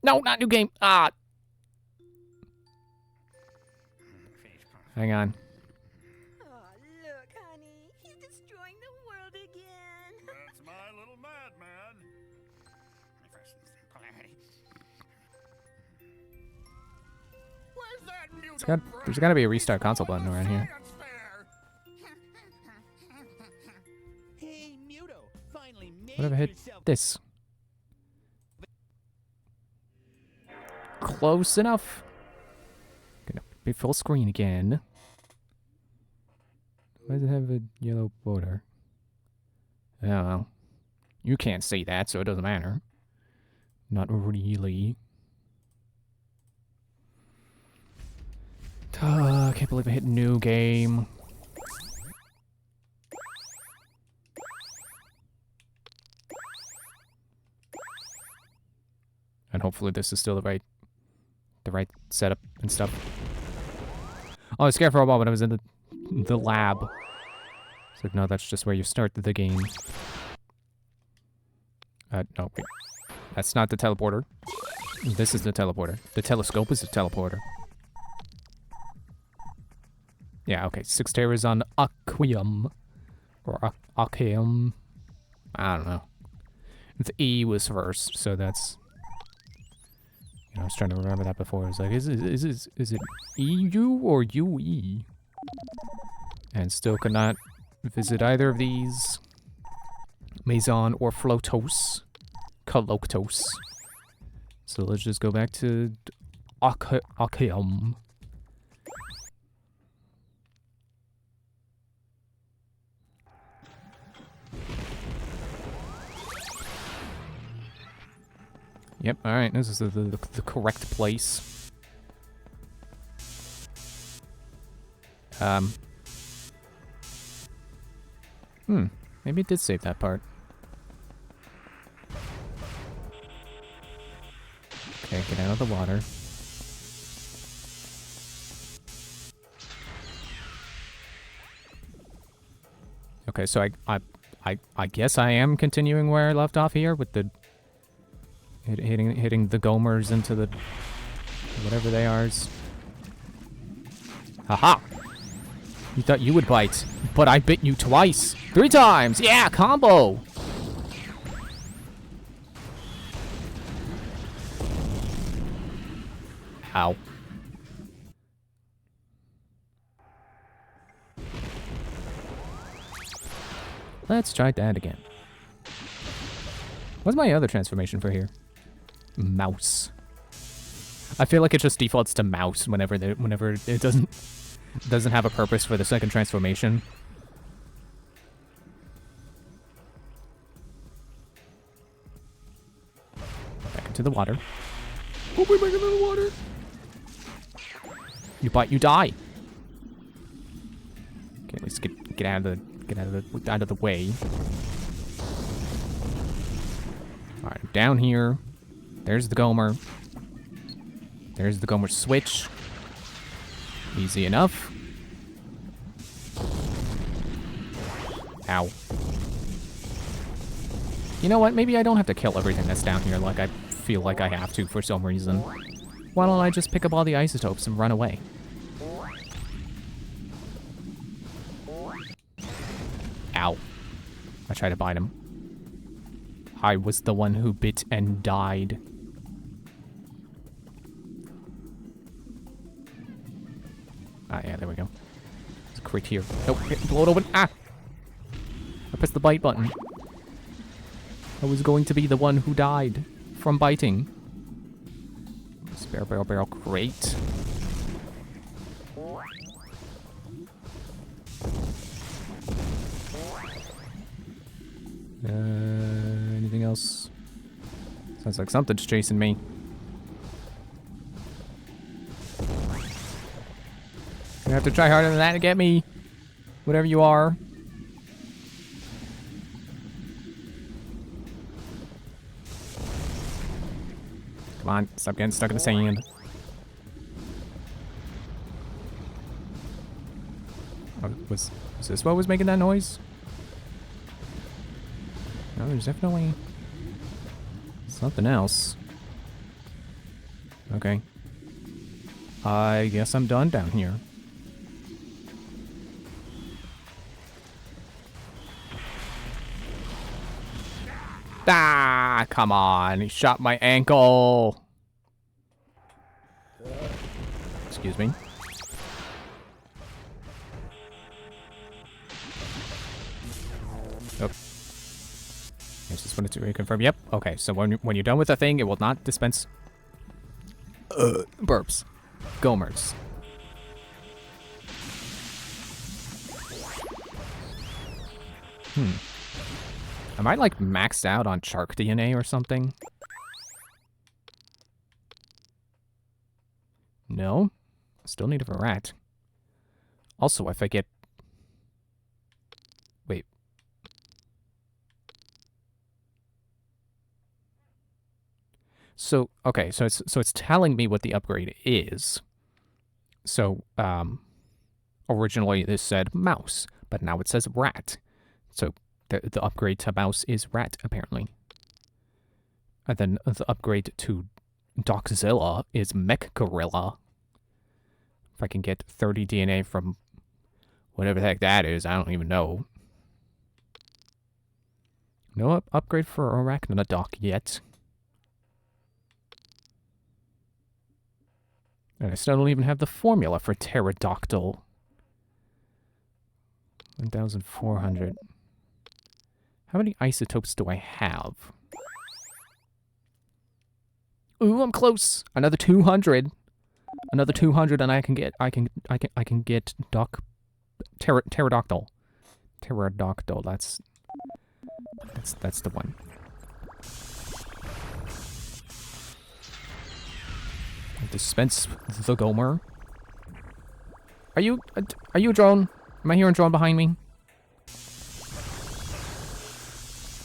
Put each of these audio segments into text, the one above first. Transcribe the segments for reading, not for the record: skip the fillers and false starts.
No, not new game. Ah. Hang on. Oh, look, honey. He's destroying the world again. That's my little madman. Where's that Muto? There's got to be a restart console button around here. Hey, Muto, finally made What if I hit yourself. this? Close enough. Gonna be full screen again. Why does it have a yellow border? Oh, well. You can't see that, so it doesn't matter. Not really. I can't believe I hit new game. And hopefully this is still the right setup and stuff. Oh, I was scared for a while when I was in the lab. It's like, no, that's just where you start the game. No, wait. That's not the teleporter. This is the teleporter. The telescope is the teleporter. Yeah, okay. 6 terrors on Aquium. Or Aquium. I don't know. The E was first, so that's... You know, I was trying to remember that before. I was like, is it EU or UE? And still could not visit either of these. Maison or Flotos. Coloctos. So let's just go back to Aquium. Yep, alright, this is the correct place. Maybe it did save that part. Okay, get out of the water. Okay, so I guess I am continuing where I left off here with the hitting the Gomers into the whatever they are. Haha! You thought you would bite, but I bit you twice. 3 times! Yeah, combo! Ow. Let's try that again. What's my other transformation for here? Mouse. I feel like it just defaults to mouse whenever it doesn't have a purpose for the second transformation. Back into the water. Oh, we're back into the water. You bite, you die. Okay, let's get out of the way. All right, I'm down here. There's the Gomer. There's the Gomer switch. Easy enough. Ow. You know what? Maybe I don't have to kill everything that's down here like I feel like I have to for some reason. Why don't I just pick up all the isotopes and run away? Ow. I tried to bite him. I was the one who bit and died. Ah, yeah, there we go. There's a crate here. Nope, blow it open. Ah! I pressed the bite button. I was going to be the one who died from biting. Spare barrel crate. Anything else? Sounds like something's chasing me. You have to try harder than that to get me. Whatever you are. Come on, stop getting stuck in the sand. Oh, was this what was making that noise? No, there's definitely something else. Okay. I guess I'm done down here. Ah, come on. He shot my ankle. Excuse me. Oh. I just wanted to reconfirm. Yep. Okay, so when you're done with the thing, it will not dispense burps. Gomers. Am I like maxed out on shark DNA or something? No. Still need a rat. Also, if I get... Wait. So, okay, so it's telling me what the upgrade is. So, originally this said mouse, but now it says rat. So, the upgrade to mouse is rat, apparently. And then the upgrade to Doxzilla is Mech Gorilla. If I can get 30 DNA from whatever the heck that is, I don't even know. No upgrade for Arachnodoc yet. And I still don't even have the formula for Pterodactyl. 1,400. How many isotopes do I have? Ooh, I'm close. Another 200. Another 200 and I can get Pterodactyl. Pterodactyl, that's the one. Dispense the Gomer. Are you a drone? Am I hearing drone behind me?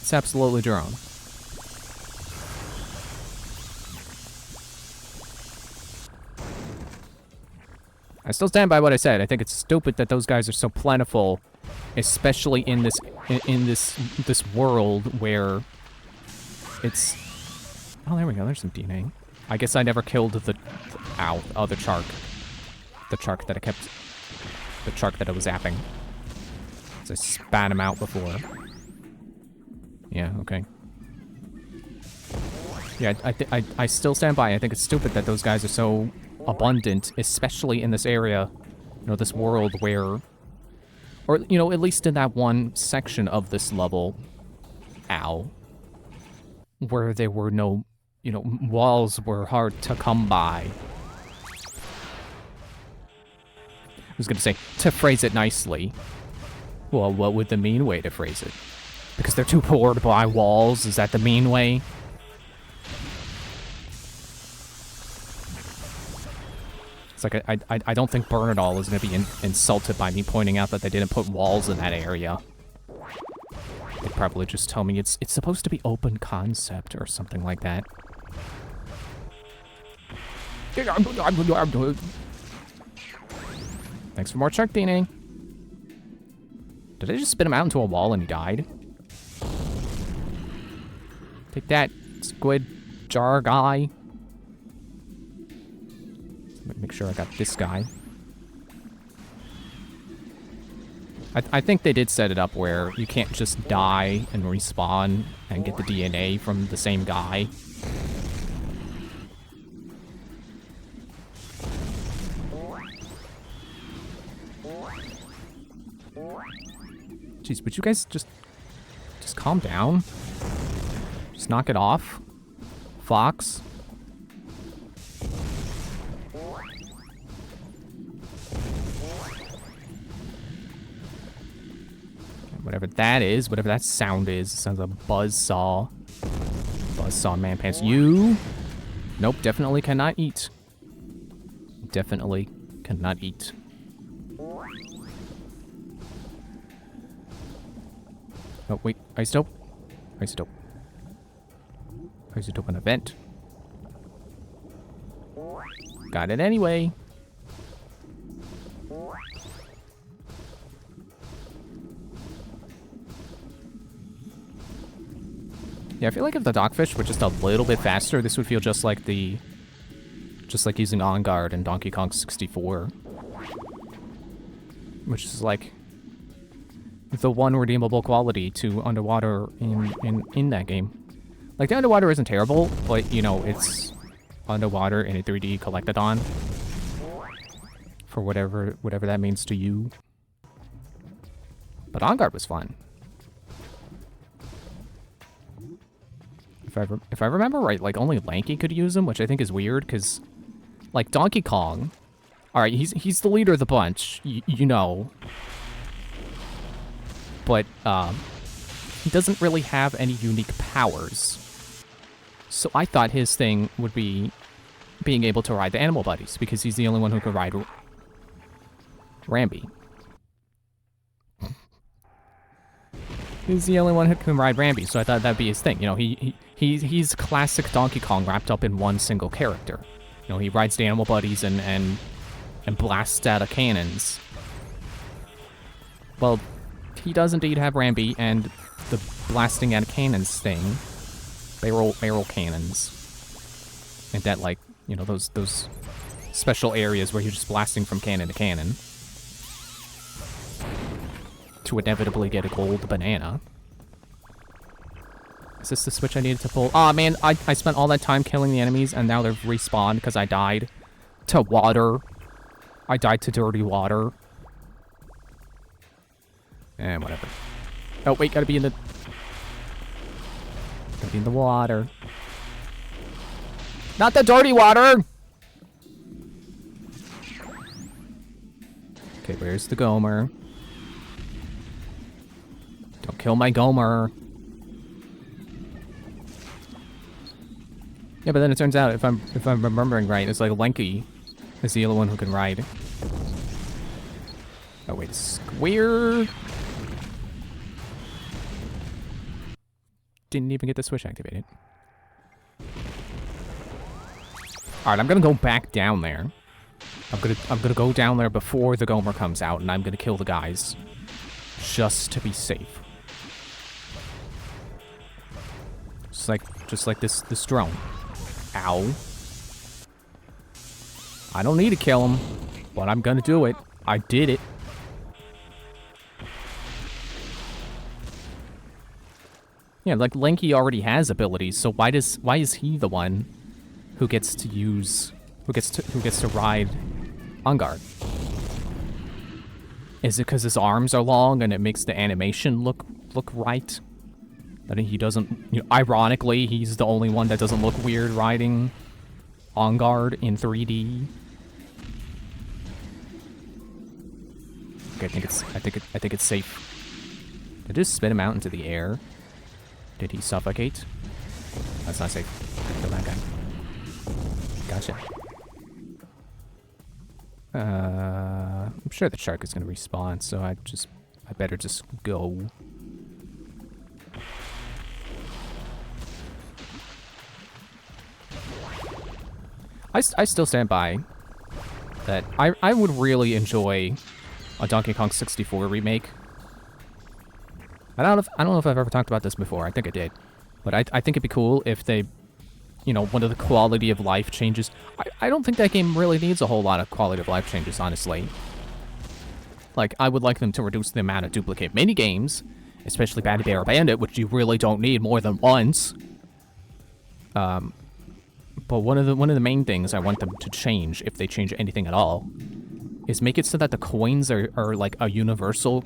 It's absolutely drone. I still stand by what I said. I think it's stupid that those guys are so plentiful, especially in this world where it's... Oh, there we go. There's some DNA. I guess I never killed the other shark. The shark that I kept... The shark that I was zapping. So I spat him out before. Yeah, okay. Yeah, I still stand by. I think it's stupid that those guys are so abundant, especially in this area, you know, this world where... Or, you know, at least in that one section of this level, where there were no... You know, walls were hard to come by. I was gonna say, to phrase it nicely. Well, what would the mean way to phrase it? Because they're too poor to buy walls? Is that the mean way? It's like, I don't think Bernadal is gonna be insulted by me pointing out that they didn't put walls in that area. They'd probably just tell me it's supposed to be open concept or something like that. Thanks for more shark DNA. Did I just spit him out into a wall and he died? Take that, squid jar guy. Make sure I got this guy. I think they did set it up where you can't just die and respawn and get the DNA from the same guy. Jeez, would you guys just calm down? Just knock it off? Fox? Whatever that is, whatever that sound is, it sounds like a buzzsaw. Buzzsaw man pants. You? Nope, definitely cannot eat. Definitely cannot eat. Oh, wait. Isotope? Isotope. Isotope an event. Got it anyway. Yeah, I feel like if the dogfish were just a little bit faster, this would feel just like the just like using On Guard in Donkey Kong 64. Which is like the one redeemable quality to underwater in that game. Like, the underwater isn't terrible, but, you know, it's underwater in a 3D collectathon. For whatever that means to you. But On Guard was fun. If I remember right, like, only Lanky could use them, which I think is weird, because, like, Donkey Kong... Alright, he's the leader of the bunch, you know. But, he doesn't really have any unique powers. So I thought his thing would be being able to ride the animal buddies, because he's the only one who can ride Rambi. He's the only one who can ride Rambi, so I thought that'd be his thing. You know, he's classic Donkey Kong wrapped up in one single character. You know, he rides the animal buddies and blasts out of cannons. Well, he does indeed have Rambi, and the blasting out of cannons thing, barrel cannons, and that, like, you know, those special areas where you're just blasting from cannon to cannon to inevitably get a gold banana. Is this the switch I needed to pull? Aw, man, I spent all that time killing the enemies, and now they've respawned because I died to water. I died to dirty water. And whatever. Oh, wait, gotta be in the water. Not the dirty water! Okay, where's the Gomer? Don't kill my Gomer. Yeah, but then it turns out, if I'm remembering right, it's like Lenky is the only one who can ride. Oh wait, square. Didn't even get the switch activated. All right, I'm gonna go back down there. I'm gonna go down there before the Gomer comes out, and I'm gonna kill the guys, just to be safe. Just like this drone. Ow. I don't need to kill him, but I'm gonna do it. I did it. Yeah, like Lanky already has abilities, so why is he the one who gets to ride On Guard? Is it because his arms are long and it makes the animation look right? That he doesn't, you know, ironically, he's the only one that doesn't look weird riding On Guard in 3D. Okay, I think it's safe. Did I just spit him out into the air? Did he suffocate? That's not safe. Kill that guy. Gotcha. I'm sure the shark is gonna respawn, so I better just go. I still stand by that I would really enjoy a Donkey Kong 64 remake. I don't know if I've ever talked about this before. I think I did. But I think it'd be cool if they, you know, one of the quality of life changes. I don't think that game really needs a whole lot of quality of life changes, honestly. Like, I would like them to reduce the amount of duplicate minigames, especially Batty Bear Bandit, which you really don't need more than once. But one of the main things I want them to change, if they change anything at all, is make it so that the coins are like a universal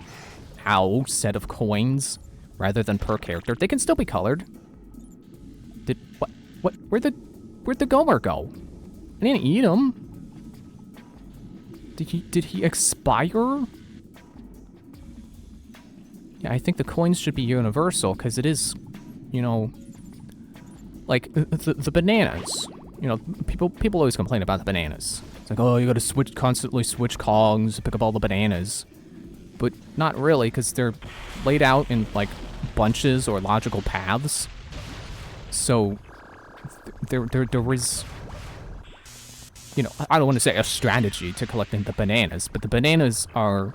set of coins rather than per character. They can still be colored. Where'd the Gomer go? I didn't eat him. Did he expire? Yeah, I think the coins should be universal because it is, you know, like the bananas. You know, people always complain about the bananas. It's like, oh, you gotta constantly switch Kongs to pick up all the bananas. But not really, because they're laid out in, like, bunches or logical paths. So, there is, you know, I don't want to say a strategy to collecting the bananas, but the bananas are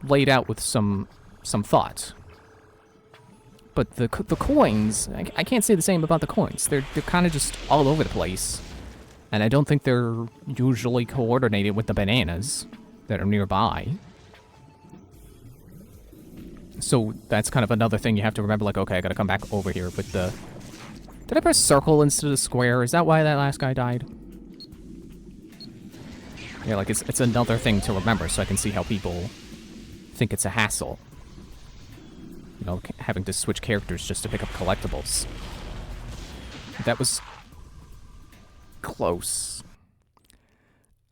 laid out with some thought. But the coins, I can't say the same about the coins. They're kind of just all over the place. And I don't think they're usually coordinated with the bananas that are nearby. So that's kind of another thing you have to remember, like, okay, I gotta come back over here with the... Did I press circle instead of square? Is that why that last guy died? Yeah, like, it's another thing to remember, so I can see how people think it's a hassle. You know, having to switch characters just to pick up collectibles. That was... close.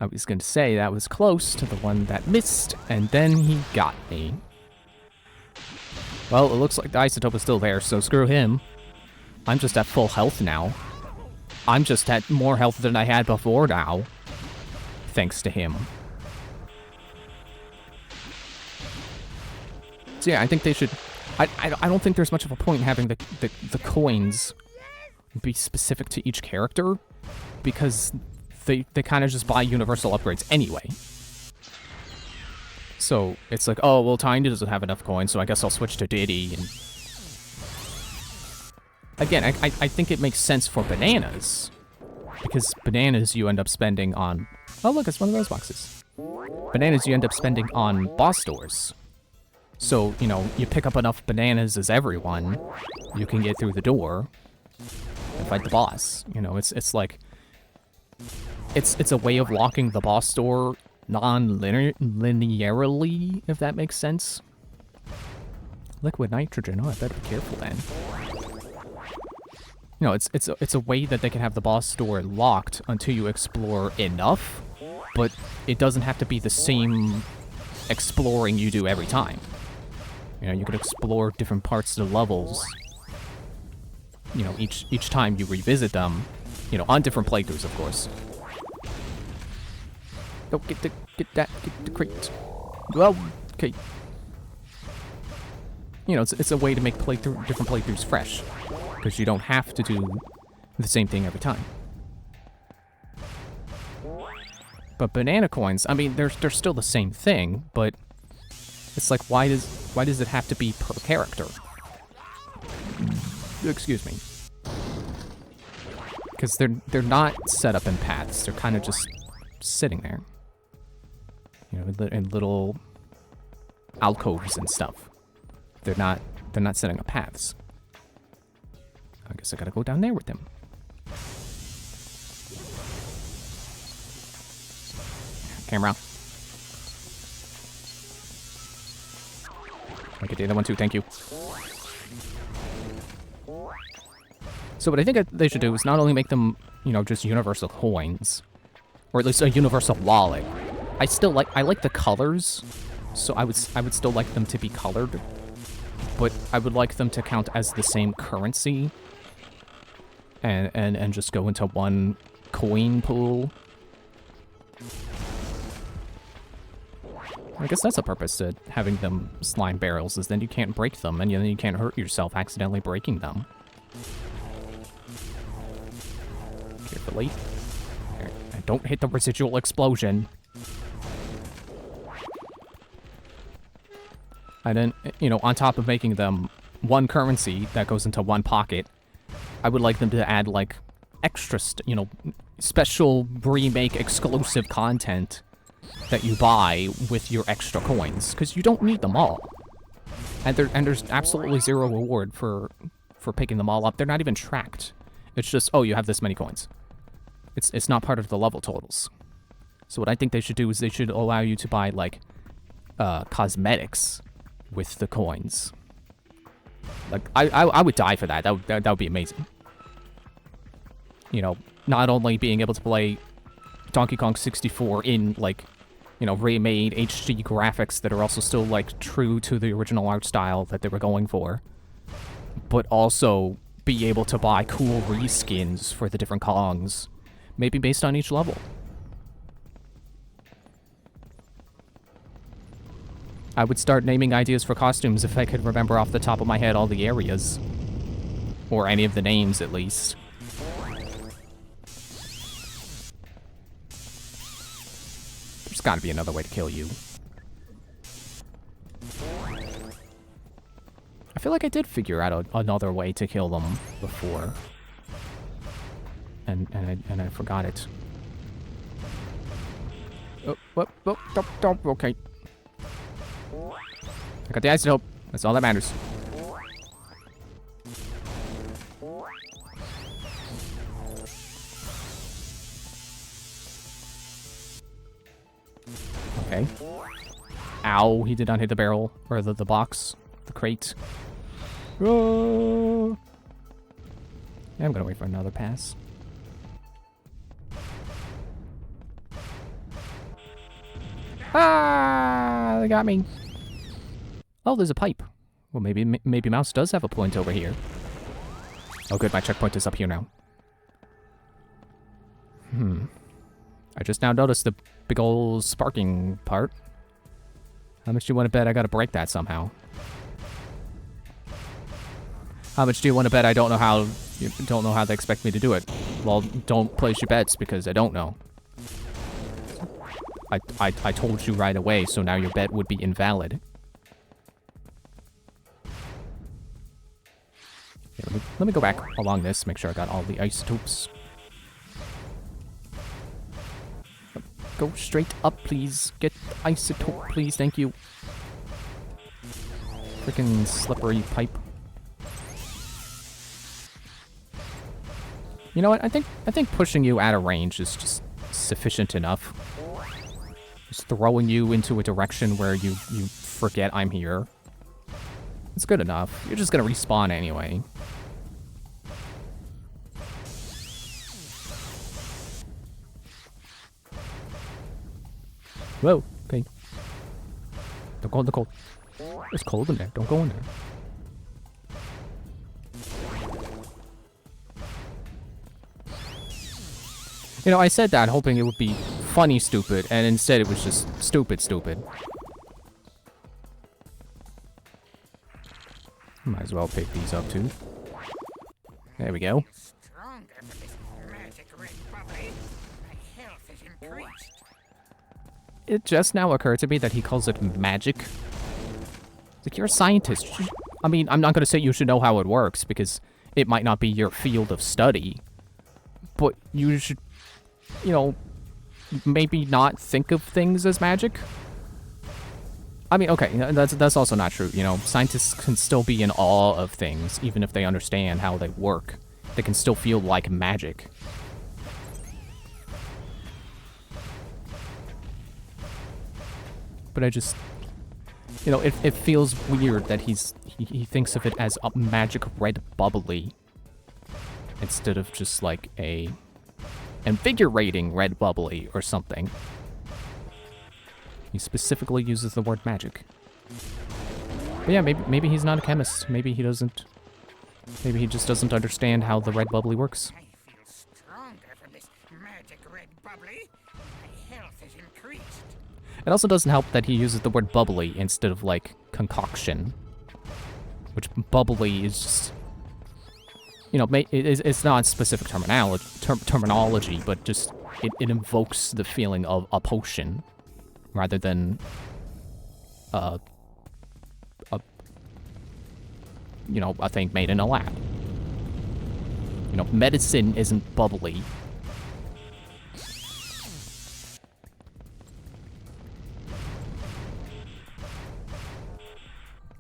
I was going to say that was close to the one that missed, and then he got me. Well, it looks like the isotope is still there, so screw him. I'm just at full health now. I'm just at more health than I had before now. Thanks to him. So yeah, I think they should... I don't think there's much of a point in having the coins be specific to each character, because they kind of just buy universal upgrades anyway. So it's like, oh, well, Tiny doesn't have enough coins, so I guess I'll switch to Diddy. And again, I think it makes sense for bananas, because bananas you end up spending on... Oh, look, it's one of those boxes. Bananas you end up spending on boss doors. So, you know, you pick up enough bananas as everyone, you can get through the door and fight the boss. You know, it's like... It's a way of locking the boss door non-linearly, if that makes sense. Liquid nitrogen. Oh, I better be careful then. You know, it's a way that they can have the boss door locked until you explore enough, but it doesn't have to be the same exploring you do every time. You know, you can explore different parts of the levels, you know, each time you revisit them, you know, on different playthroughs, of course. Oh, get the crate. Well, okay. You know, it's a way to make different playthroughs fresh, because you don't have to do the same thing every time. But banana coins, I mean, they're still the same thing, but it's like, why does it have to be per character? Excuse me. Because they're not set up in paths. They're kind of just sitting there. You know, in little alcoves and stuff. They're not setting up paths. I guess I gotta go down there with them. Camera. I could do that one too, thank you. So what I think they should do is not only make them, you know, just universal coins, or at least a universal wallet. I like the colors, so I would still like them to be colored, but I would like them to count as the same currency, and just go into one coin pool. I guess that's a purpose to having them slime barrels, is then you can't break them, and then you can't hurt yourself accidentally breaking them. Carefully. And don't hit the residual explosion. And then, you know, on top of making them one currency that goes into one pocket, I would like them to add, like, extra, you know, special remake exclusive content that you buy with your extra coins, because you don't need them all. And there's absolutely zero reward for picking them all up. They're not even tracked. It's just, oh, you have this many coins. It's not part of the level totals. So what I think they should do is they should allow you to buy, like, cosmetics with the coins. Like, I would die for that. That would be amazing. You know, not only being able to play Donkey Kong 64 in, like, you know, remade HD graphics that are also still, like, true to the original art style that they were going for, but also be able to buy cool reskins for the different Kongs, maybe based on each level. I would start naming ideas for costumes if I could remember off the top of my head all the areas. Or any of the names, at least. There's gotta be another way to kill you. I feel like I did figure out another way to kill them before. And I forgot it. Okay. I got the isotope. That's all that matters. Okay. Ow, he did not hit the barrel. Or the box. The crate. Oh. Yeah, I'm gonna wait for another pass. Ah, they got me. Oh, there's a pipe. Well, maybe Mouse does have a point over here. Oh, good, my checkpoint is up here now. I just now noticed the big old sparking part. How much do you want to bet I gotta break that somehow? How much do you want to bet I don't know how? You don't know how they expect me to do it? Well, don't place your bets because I don't know. I told you right away, so now your bet would be invalid. Yeah, let me go back along this, make sure I got all the isotopes. Go straight up, please. Get the isotope, please. Thank you. Freaking slippery pipe. You know what? I think pushing you out of range is just sufficient enough. Just throwing you into a direction where you forget I'm here. It's good enough. You're just gonna respawn anyway. Whoa, okay. Don't go in the cold. It's cold in there. Don't go in there. You know, I said that hoping it would be funny stupid, and instead it was just stupid stupid. Might as well pick these up too. There we go. It just now occurred to me that he calls it magic. It's like, you're a scientist. I mean, I'm not going to say you should know how it works, because it might not be your field of study. But you should, you know, maybe not think of things as magic. I mean, okay, that's also not true. You know, scientists can still be in awe of things, even if they understand how they work. They can still feel like magic. But I just, you know, it feels weird that he thinks of it as a magic red bubbly instead of just like a invigorating red bubbly or something. He specifically uses the word magic. But yeah, maybe he's not a chemist. Maybe he doesn't. Maybe he just doesn't understand how the red bubbly works. I feel stronger from this magic red bubbly. My health is increased. It also doesn't help that he uses the word bubbly instead of, like, concoction. Which bubbly is just, you know, it's not specific terminology, but just, it invokes the feeling of a potion rather than, you know, a thing made in a lab. You know, medicine isn't bubbly.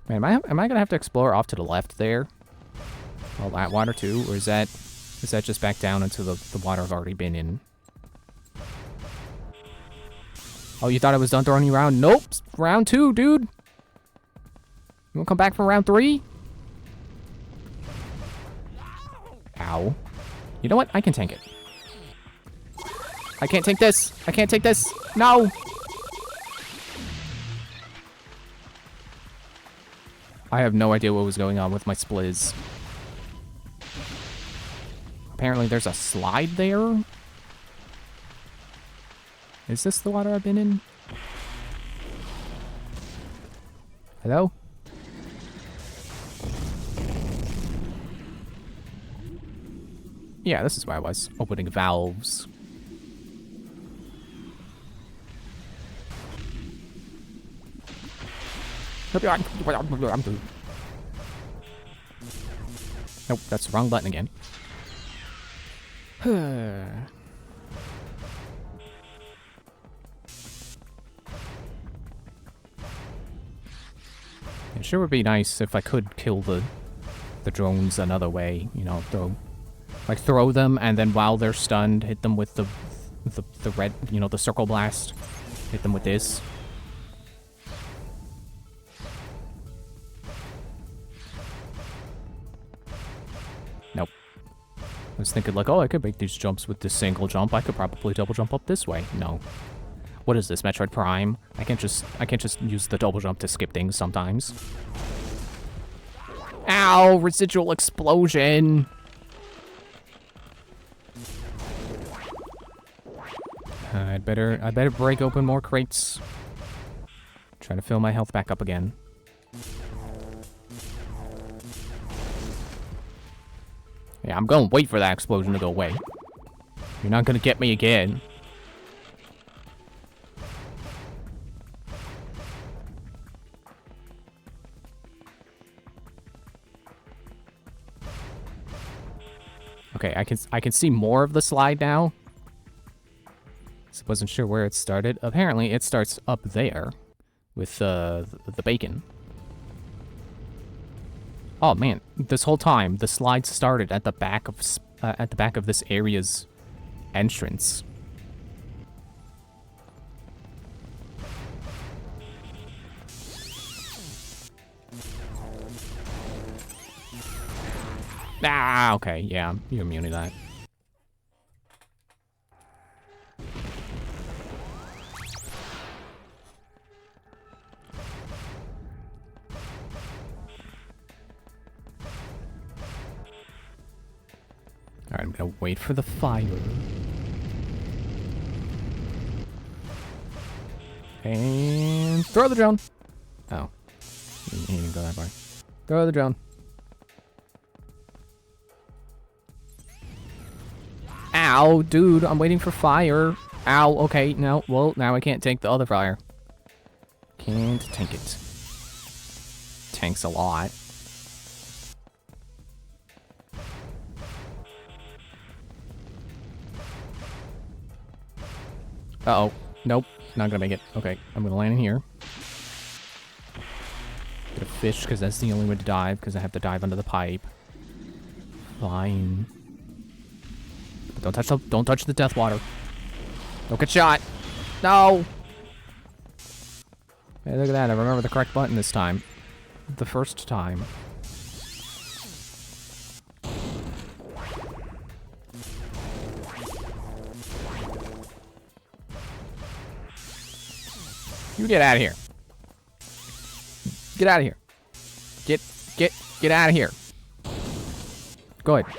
Man, am I gonna have to explore off to the left there? All that water too, or is that just back down into the water I've already been in? Oh, you thought I was done throwing you around? Nope, round 2, dude. You wanna come back for round 3? Ow. You know what? I can tank it. I can't take this. I can't take this. No. I have no idea what was going on with my splizz. Apparently there's a slide there. Is this the water I've been in? Hello? Yeah, this is where I was. Opening valves. Nope, that's the wrong button again. It sure would be nice if I could kill the drones another way. You know, throw them and then while they're stunned, hit them with the red, you know, the circle blast. Hit them with this. Nope. I was thinking like, oh, I could make these jumps with this single jump. I could probably double jump up this way. No. What is this, Metroid Prime? I can't just use the double jump to skip things sometimes. Ow! Residual explosion! I better break open more crates. Try to fill my health back up again. Yeah, I'm gonna wait for that explosion to go away. You're not gonna get me again. Okay, I can see more of the slide now. So wasn't sure where it started. Apparently, it starts up there with the bacon. Oh man, this whole time the slide started at the back of this area's entrance. Ah, okay, yeah, you're immune to that. Alright, I'm gonna wait for the fire. And throw the drone. Oh. He didn't go that far. Throw the drone. Ow, dude, I'm waiting for fire. Ow, okay, no, well, now I can't tank the other fire. Can't tank it. Tanks a lot. Uh-oh. Nope, not gonna make it. Okay, I'm gonna land in here. Get a fish, because that's the only way to dive, because I have to dive under the pipe. Fine. But don't touch the death water. Don't get shot. No! Hey, look at that, I remember the correct button this time. The first time. You get out of here. Get out of here. Get out of here. Go ahead.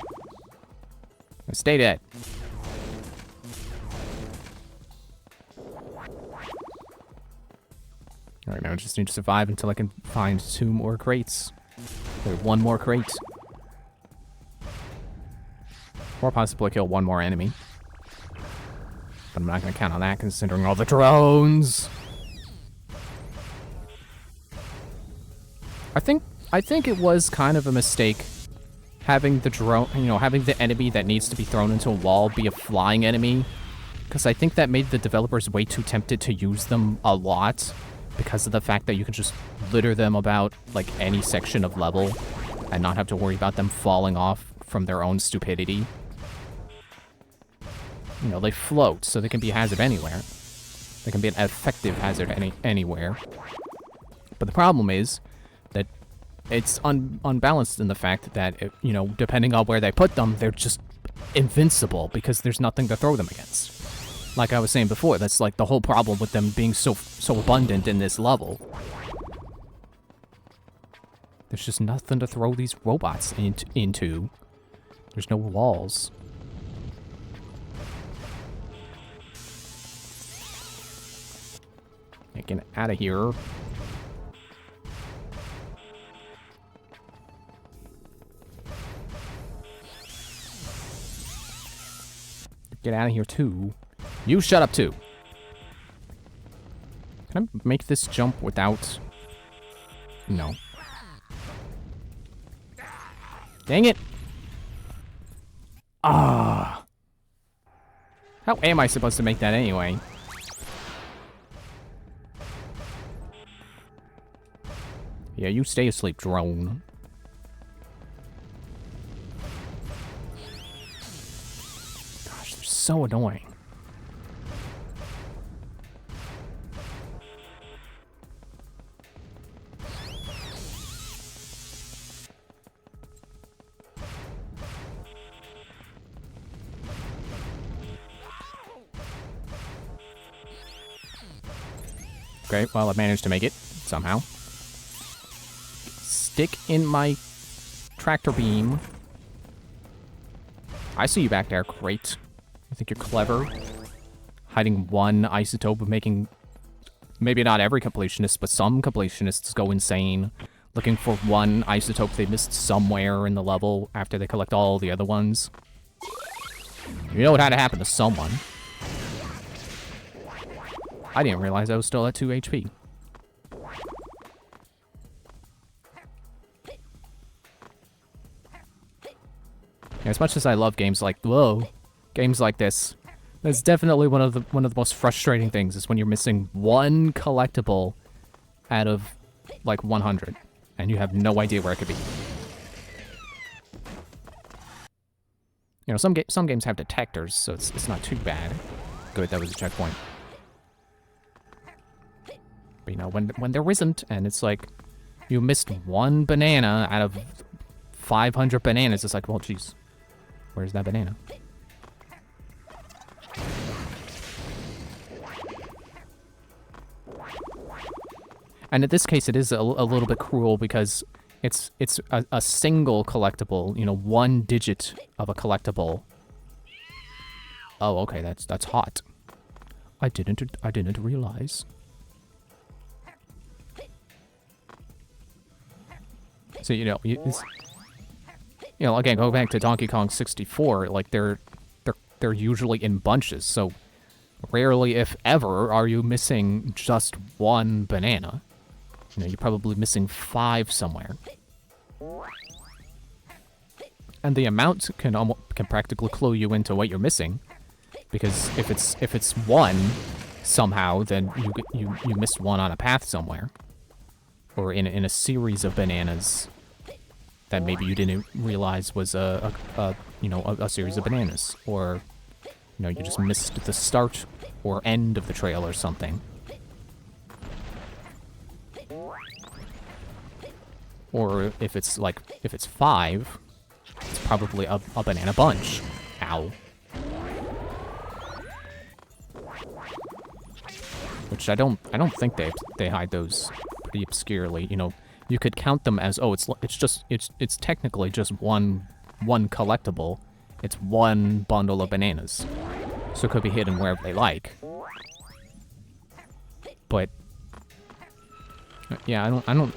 Stay dead. Alright, now I just need to survive until I can find 2 more crates. Or 1 more crate. Or possibly kill 1 more enemy. But I'm not gonna count on that considering all the drones. I think it was kind of a mistake having the drone, you know, having the enemy that needs to be thrown into a wall be a flying enemy, because I think that made the developers way too tempted to use them a lot because of the fact that you can just litter them about like any section of level and not have to worry about them falling off from their own stupidity. You know, they float, so they can be a hazard anywhere. They can be an effective hazard anywhere. But the problem is that it's unbalanced in the fact that, you know, depending on where they put them, they're just invincible because there's nothing to throw them against. Like I was saying before, that's like the whole problem with them being so abundant in this level. There's just nothing to throw these robots into. There's no walls. Get out of here. Get out of here, too. You shut up, too. Can I make this jump without... No. Dang it! Ah! How am I supposed to make that anyway? Yeah, you stay asleep, drone. Gosh, they're so annoying. Okay, well, I managed to make it, somehow. Stick in my tractor beam. I see you back there, great. I think you're clever. Hiding one isotope, making... Maybe not every completionist, but some completionists go insane. Looking for one isotope they missed somewhere in the level after they collect all the other ones. You know what had to happen to someone. I didn't realize I was still at 2 HP. As much as I love games like games like this, that's definitely one of the most frustrating things is when you're missing one collectible out of like 100 and you have no idea where it could be. You know, some games have detectors, so it's not too bad. Good, that was a checkpoint. But you know, when there isn't, and it's like you missed one banana out of 500 bananas, it's like, well, geez, where's that banana? And in this case, it is a little bit cruel because it's a single collectible, you know, one digit of a collectible. Oh, okay, that's hot. I didn't realize. So you know, again, go back to Donkey Kong 64. Like they're usually in bunches, so rarely, if ever, are you missing just one banana. You know, you're probably missing 5 somewhere. And the amount can practically clue you into what you're missing, because if it's one somehow, then you missed one on a path somewhere, or in a series of bananas that maybe you didn't realize was a series of bananas, or you know, you just missed the start or end of the trail or something. Or if it's 5, it's probably a banana bunch. Ow. Which I don't think they hide those pretty obscurely. You know, you could count them as, oh, it's technically just one collectible. It's one bundle of bananas. So it could be hidden wherever they like. But yeah, I don't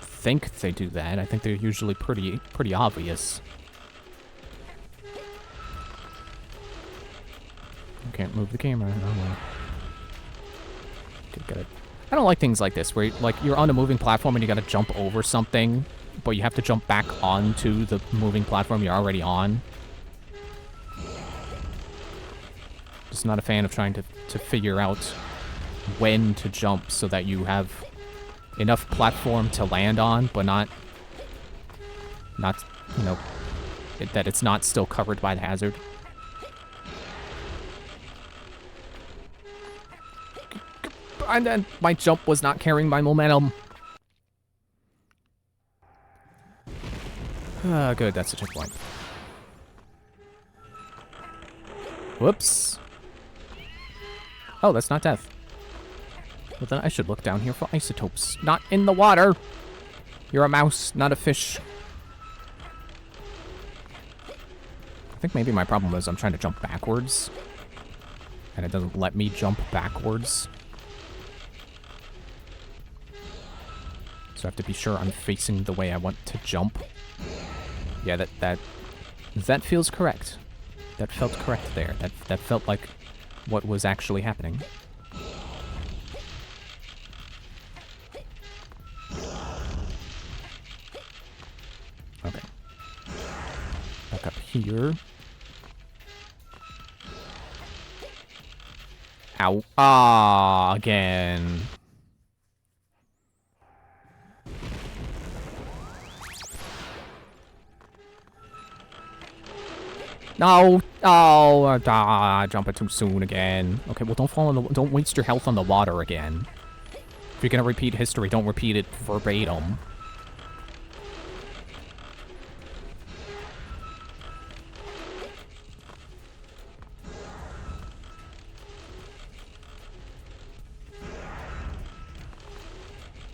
think they do that. I think they're usually pretty obvious. I can't move the camera. Oh, okay, got it. I don't like things like this, where like you're on a moving platform and you gotta jump over something, but you have to jump back onto the moving platform you're already on. Just not a fan of trying to figure out when to jump so that you have enough platform to land on, but not you know, that it's not still covered by the hazard. And then my jump was not carrying my momentum. Good, that's a checkpoint. Whoops. Oh, that's not death. Well, then I should look down here for isotopes. Not in the water! You're a mouse, not a fish. I think maybe my problem is I'm trying to jump backwards, and it doesn't let me jump backwards. So I have to be sure I'm facing the way I want to jump. Yeah, that feels correct. That felt correct there. That felt like what was actually happening. Okay. Back up here. Ow. Ah, again. No! Oh, jumping too soon again. Okay, well, don't fall in the... Don't waste your health on the water again. If you're gonna repeat history, don't repeat it verbatim.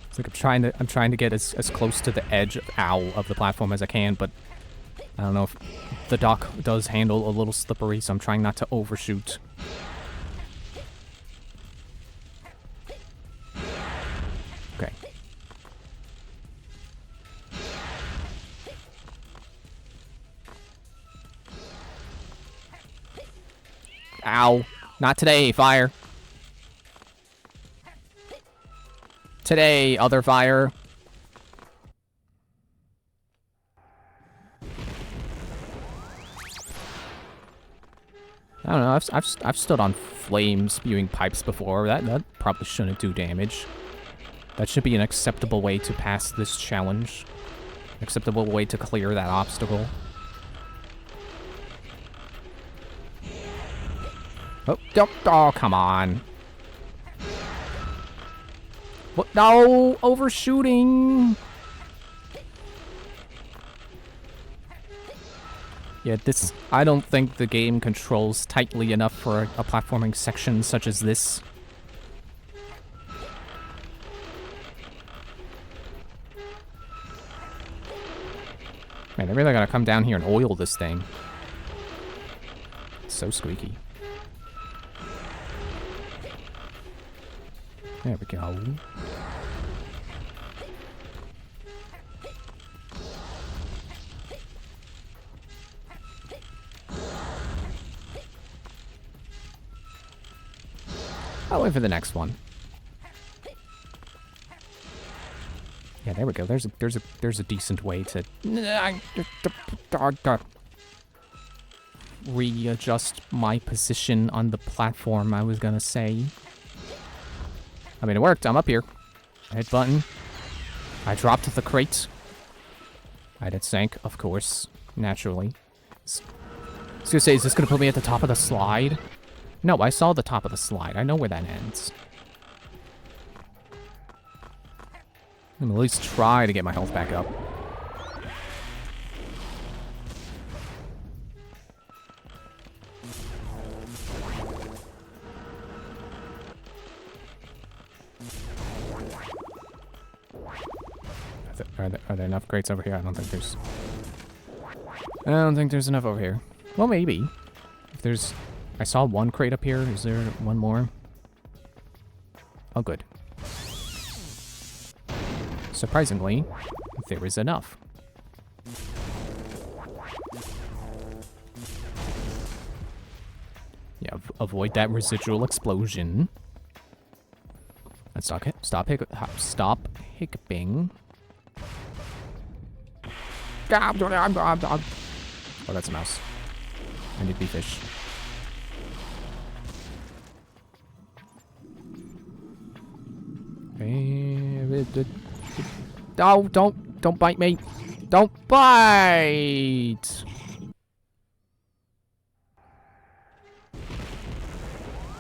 It's like I'm trying to get as close to the edge of the platform as I can, but I don't know if the dock does handle a little slippery, so I'm trying not to overshoot. Okay. Ow. Not today, fire. Today, other fire. I don't know. I've stood on flame spewing pipes before. That probably shouldn't do damage. That should be an acceptable way to pass this challenge. Acceptable way to clear that obstacle. Oh, oh, come on. What? No, overshooting. Yeah, I don't think the game controls tightly enough for a platforming section such as this. Man, they really gotta come down here and oil this thing. It's so squeaky. There we go. I'll wait for the next one. Yeah, there we go. There's a decent way to readjust my position on the platform, I was gonna say. I mean, it worked. I'm up here. I hit button. I dropped the crate. I did sank, of course. Naturally. I was gonna say, is this gonna put me at the top of the slide? No, I saw the top of the slide. I know where that ends. I'm gonna at least try to get my health back up. Are there enough crates over here? I don't think there's enough over here. Well, maybe. If there's... I saw one crate up here. Is there one more? Oh, good. Surprisingly, there is enough. Yeah, avoid that residual explosion. And stop hiccuping. Oh, that's a mouse. I need to be fish. Oh, don't bite me. Don't bite.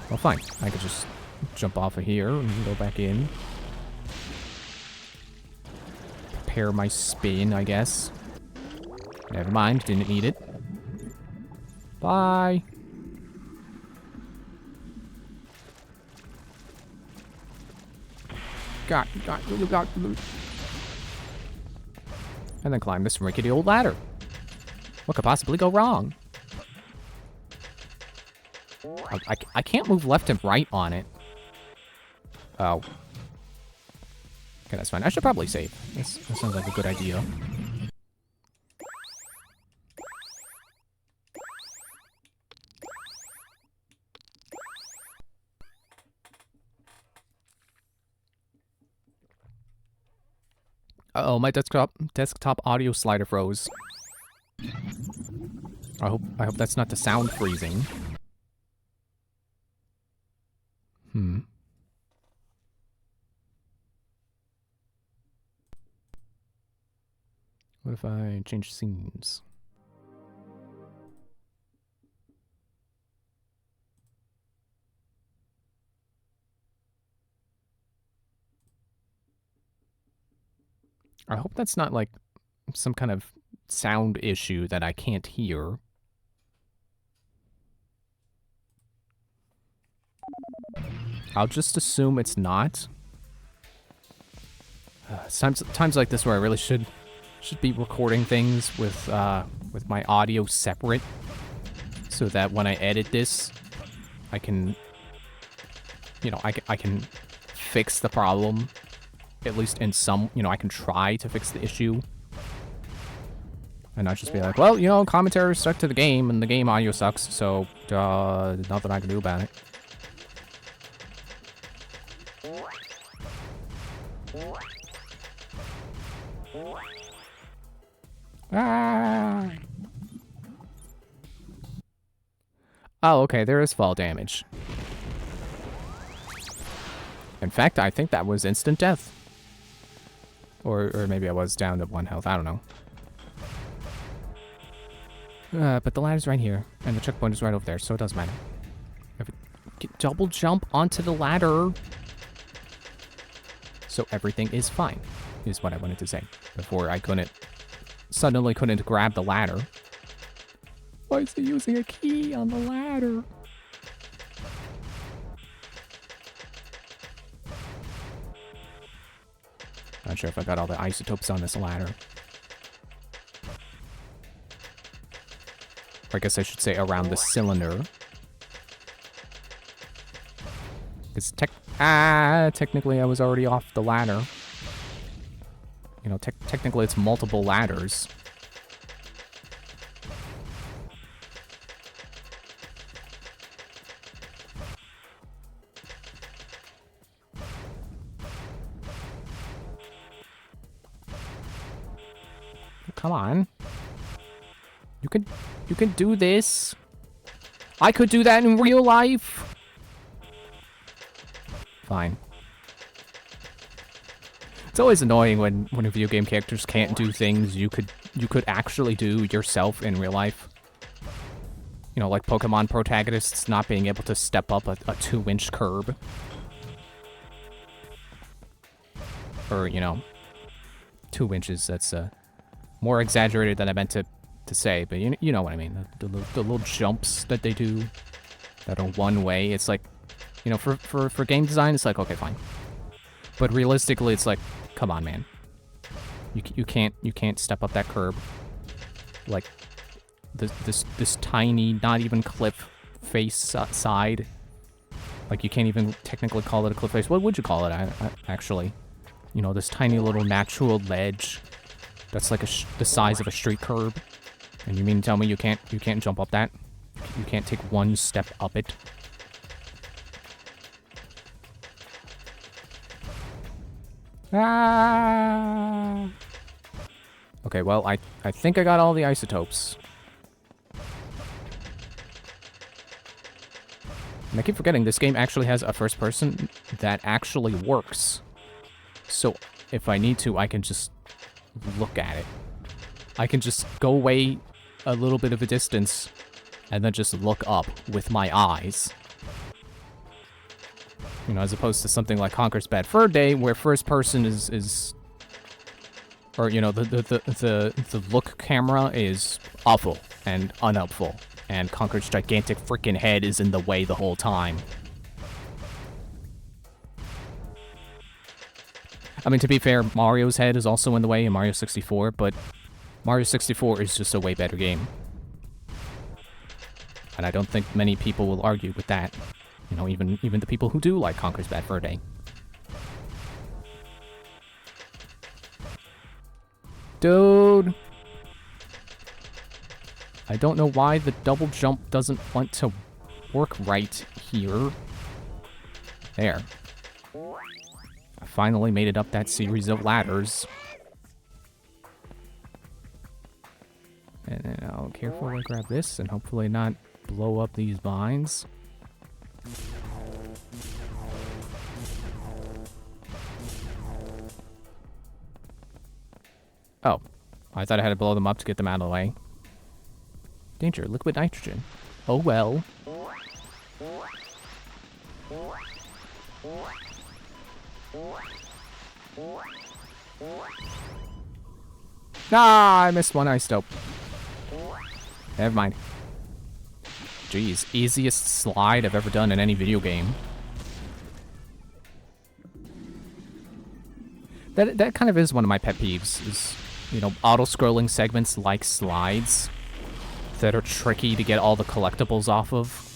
Well, fine. I could just jump off of here and go back in. Prepare my spin, I guess. Never mind, didn't need it. Bye. God. And then climb this rickety old ladder. What could possibly go wrong? I can't move left and right on it. Oh. Okay, that's fine. I should probably save. That sounds like a good idea. Uh-oh, my desktop audio slider froze. I hope that's not the sound freezing. What if I change scenes? I hope that's not like some kind of sound issue that I can't hear. I'll just assume it's not. It's times like this where I really should be recording things with my audio separate, so that when I edit this, I can, you know, I can fix the problem, at least in some, you know, I can try to fix the issue. And not just be like, well, you know, commentary stuck to the game, and the game audio sucks, so, nothing I can do about it. Ah! Oh, okay, there is fall damage. In fact, I think that was instant death. Or maybe I was down to 1 health, I don't know. But the ladder's right here, and the checkpoint is right over there, so it doesn't matter. Double jump onto the ladder. So everything is fine, is what I wanted to say. Before I suddenly couldn't grab the ladder. Why is he using a key on the ladder? Not sure if I got all the isotopes on this ladder. Or I guess I should say around the cylinder. Because technically I was already off the ladder. You know, technically it's multiple ladders. Come on. You can do this. I could do that in real life. Fine. It's always annoying when video game characters can't do things you could actually do yourself in real life. You know, like Pokemon protagonists not being able to step up a 2-inch curb. Or, you know, 2 inches, that's more exaggerated than I meant to say, but you know what I mean. The little jumps that they do that are one way. It's like, you know, for game design, it's like, okay, fine. But realistically, it's like, come on, man. You can't step up that curb. Like this tiny, not even cliff face side. Like, you can't even technically call it a cliff face. What would you call it, actually? You know, this tiny little natural ledge that's like the size of a street curb. And you mean to tell me you can't jump up that? You can't take one step up it? Ah! Okay, well, I think I got all the isotopes. And I keep forgetting this game actually has a first person that actually works. So if I need to, I can just look at it. I can just go away a little bit of a distance and then just look up with my eyes. You know, as opposed to something like Conker's Bad Fur Day, where first person is or, you know, the look camera is awful and unhelpful, and Conker's gigantic freaking head is in the way the whole time. I mean, to be fair, Mario's head is also in the way in Mario 64, but Mario 64 is just a way better game. And I don't think many people will argue with that. You know, even the people who do like Conker's Bad Fur Day. Dude! I don't know why the double jump doesn't want to work right here. There. I finally made it up that series of ladders. And then I'll carefully grab this and hopefully not blow up these vines. Oh, I thought I had to blow them up to get them out of the way. Danger, liquid nitrogen. Oh well. Ah, I missed one ice dope. Never mind. Jeez, easiest slide I've ever done in any video game. That kind of is one of my pet peeves, is, you know, auto-scrolling segments like slides that are tricky to get all the collectibles off of.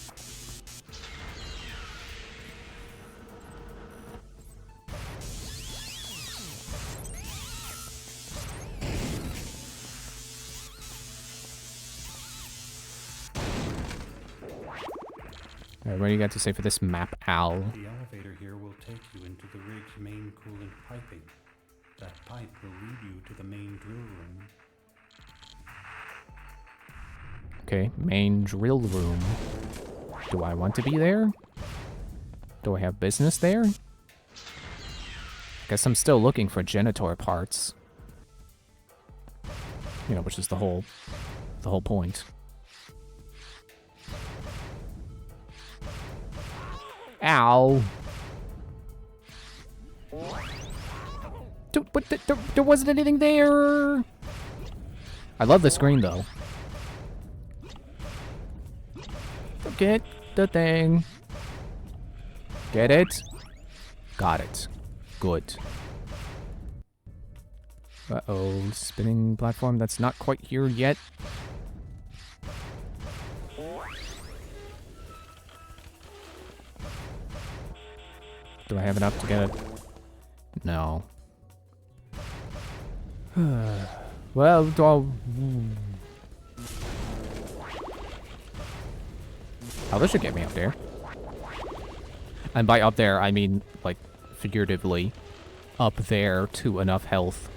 Alright, what do you got to say for this map, Al? The elevator here will take you into the rig's main coolant piping. That pipe will lead you to the main drill room. Okay, main drill room. Do I want to be there? Do I have business there? Guess I'm still looking for janitor parts. You know, which is the whole point. Ow. But there wasn't anything there. I love the screen, though. Get the thing. Get it? Got it. Good. Uh-oh. Spinning platform that's not quite here yet. Do I have enough to get it? No. Well, oh, this should get me up there. And by up there, I mean, like, figuratively, up there to enough health.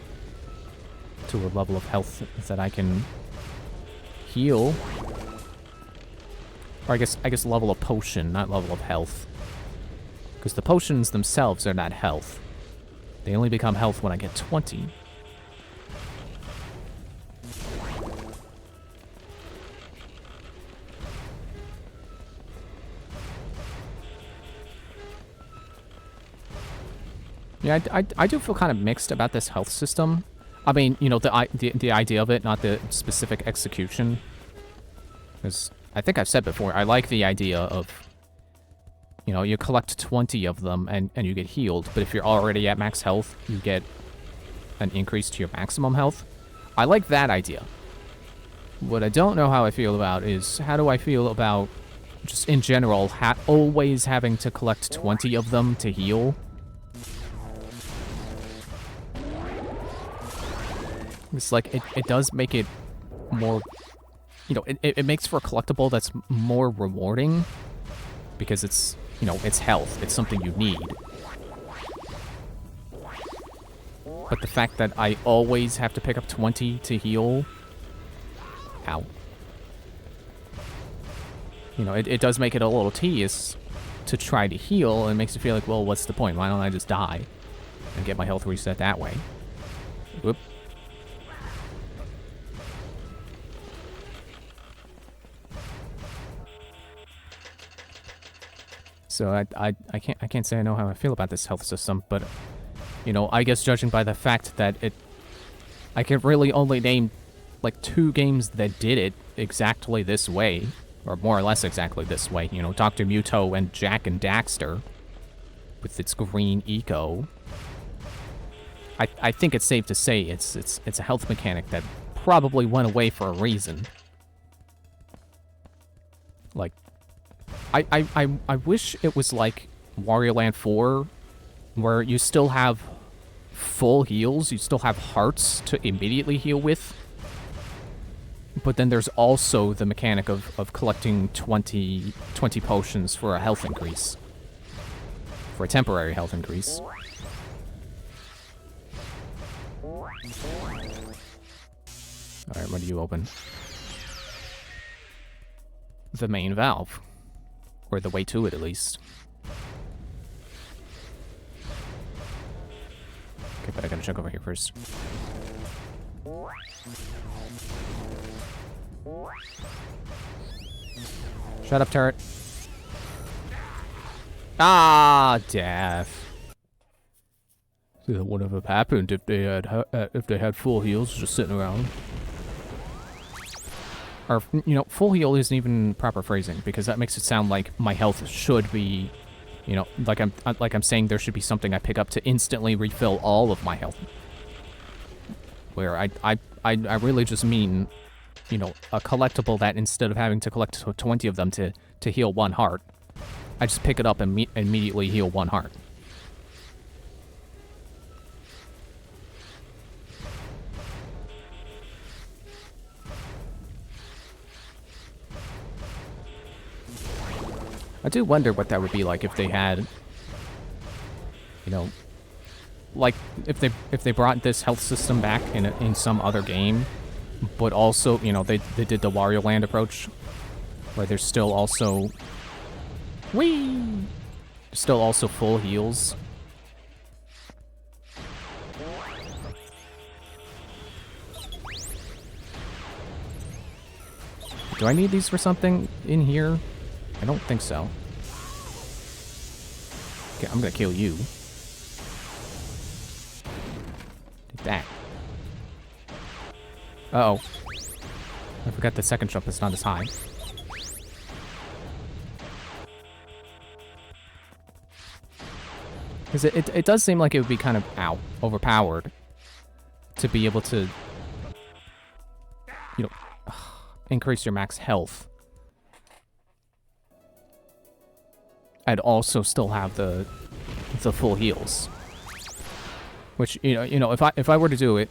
To a level of health that I can heal. Or I guess level of potion, not level of health. Because the potions themselves are not health. They only become health when I get 20. Yeah, I do feel kind of mixed about this health system. I mean, you know, the idea of it, not the specific execution. Because I think I've said before, I like the idea of, you know, you collect 20 of them and you get healed. But if you're already at max health, you get an increase to your maximum health. I like that idea. What I don't know how I feel about is, how do I feel about, just in general, always having to collect 20 of them to heal? It's like, it does make it more, you know, it makes for a collectible that's more rewarding. Because it's, you know, it's health. It's something you need. But the fact that I always have to pick up 20 to heal... Ow. You know, it does make it a little tedious to try to heal, and it makes you feel like, well, what's the point? Why don't I just die and get my health reset that way? Whoop. So I can't say I know how I feel about this health system, but, you know, I guess judging by the fact that I can really only name like 2 games that did it exactly this way, or more or less exactly this way. You know, Dr. Muto and Jack and Daxter with its green eco. I think it's safe to say it's a health mechanic that probably went away for a reason. Like, I wish it was like Wario Land 4, where you still have full heals, you still have hearts to immediately heal with. But then there's also the mechanic of collecting 20 potions for a health increase. For a temporary health increase. Alright, what do you open? The main valve. Or the way to it, at least. Okay, but I gotta check over here first. Shut up, turret. Ah, death. What would have happened if they had full heals just sitting around? Or, you know, full heal isn't even proper phrasing, because that makes it sound like my health should be, you know, like I'm saying there should be something I pick up to instantly refill all of my health. Where I really just mean, you know, a collectible that instead of having to collect 20 of them to heal 1 heart, I just pick it up and immediately heal 1 heart. I do wonder what that would be like if they had, you know, like if they brought this health system back in some other game, but also, you know, they did the Wario Land approach, where there's still also full heals. Do I need these for something in here? I don't think so. Okay, I'm gonna kill you. Take that. Uh-oh. I forgot the second jump is not as high. Because it does seem like it would be kind of, overpowered to be able to, you know, increase your max health. I'd also still have the full heals. Which, you know, if I were to do it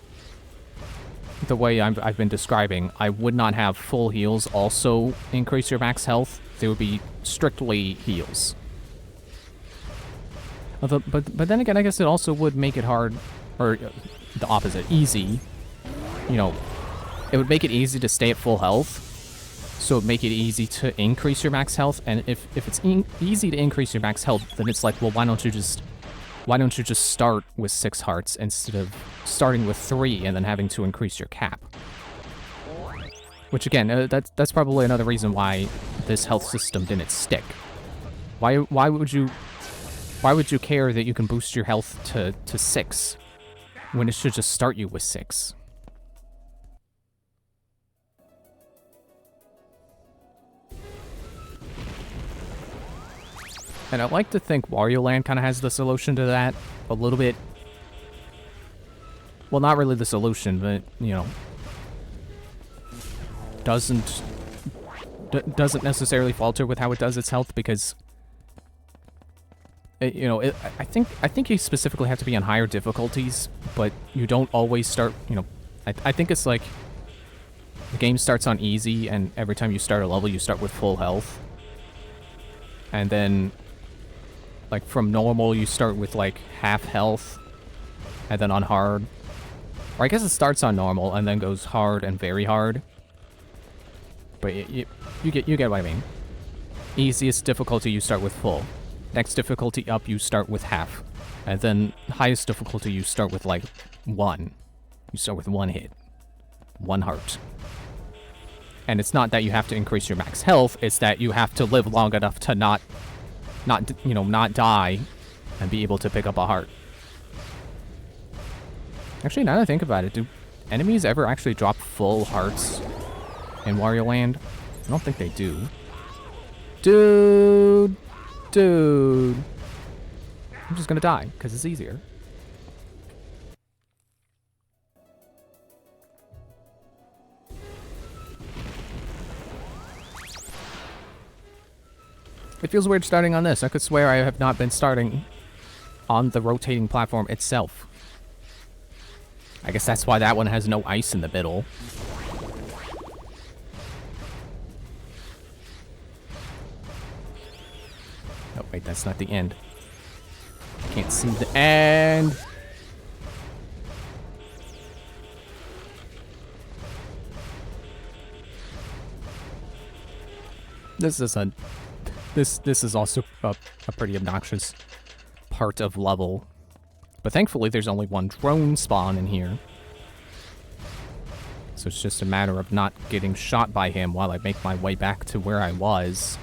the way I've been describing, I would not have full heals also increase your max health. They would be strictly heals. Although, but then again, I guess it also would make it hard, or the opposite, easy. You know, it would make it easy to stay at full health, so it would make it easy to increase your max health. And if it's easy to increase your max health, then it's like, well, why don't you just start with 6 hearts instead of starting with 3 and then having to increase your cap? Which again, that's probably another reason why this health system didn't stick. Why would you care that you can boost your health to 6 when it should just start you with 6? And I like to think Wario Land kind of has the solution to that a little bit. Well, not really the solution, but, you know, doesn't necessarily falter with how it does its health, because you know, I think you specifically have to be on higher difficulties, but you don't always start, you know, I think it's like the game starts on easy, and every time you start a level you start with full health. And then like from normal you start with like half health, and then on hard, or I guess it starts on normal and then goes hard and very hard. But you get what I mean. Easiest difficulty you start with full. Next difficulty up you start with half. And then highest difficulty you start with like 1. You start with 1 hit. 1 heart. And it's not that you have to increase your max health, it's that you have to live long enough to not die and be able to pick up a heart. Actually, now that I think about it, do enemies ever actually drop full hearts in Wario Land? I don't think they do. Dude! I'm just gonna die, because it's easier. It feels weird starting on this. I could swear I have not been starting on the rotating platform itself. I guess that's why that one has no ice in the middle. Oh, wait, that's not the end. Can't see the end. This is also a pretty obnoxious part of level. But thankfully there's only one drone spawn in here. So it's just a matter of not getting shot by him while I make my way back to where I was.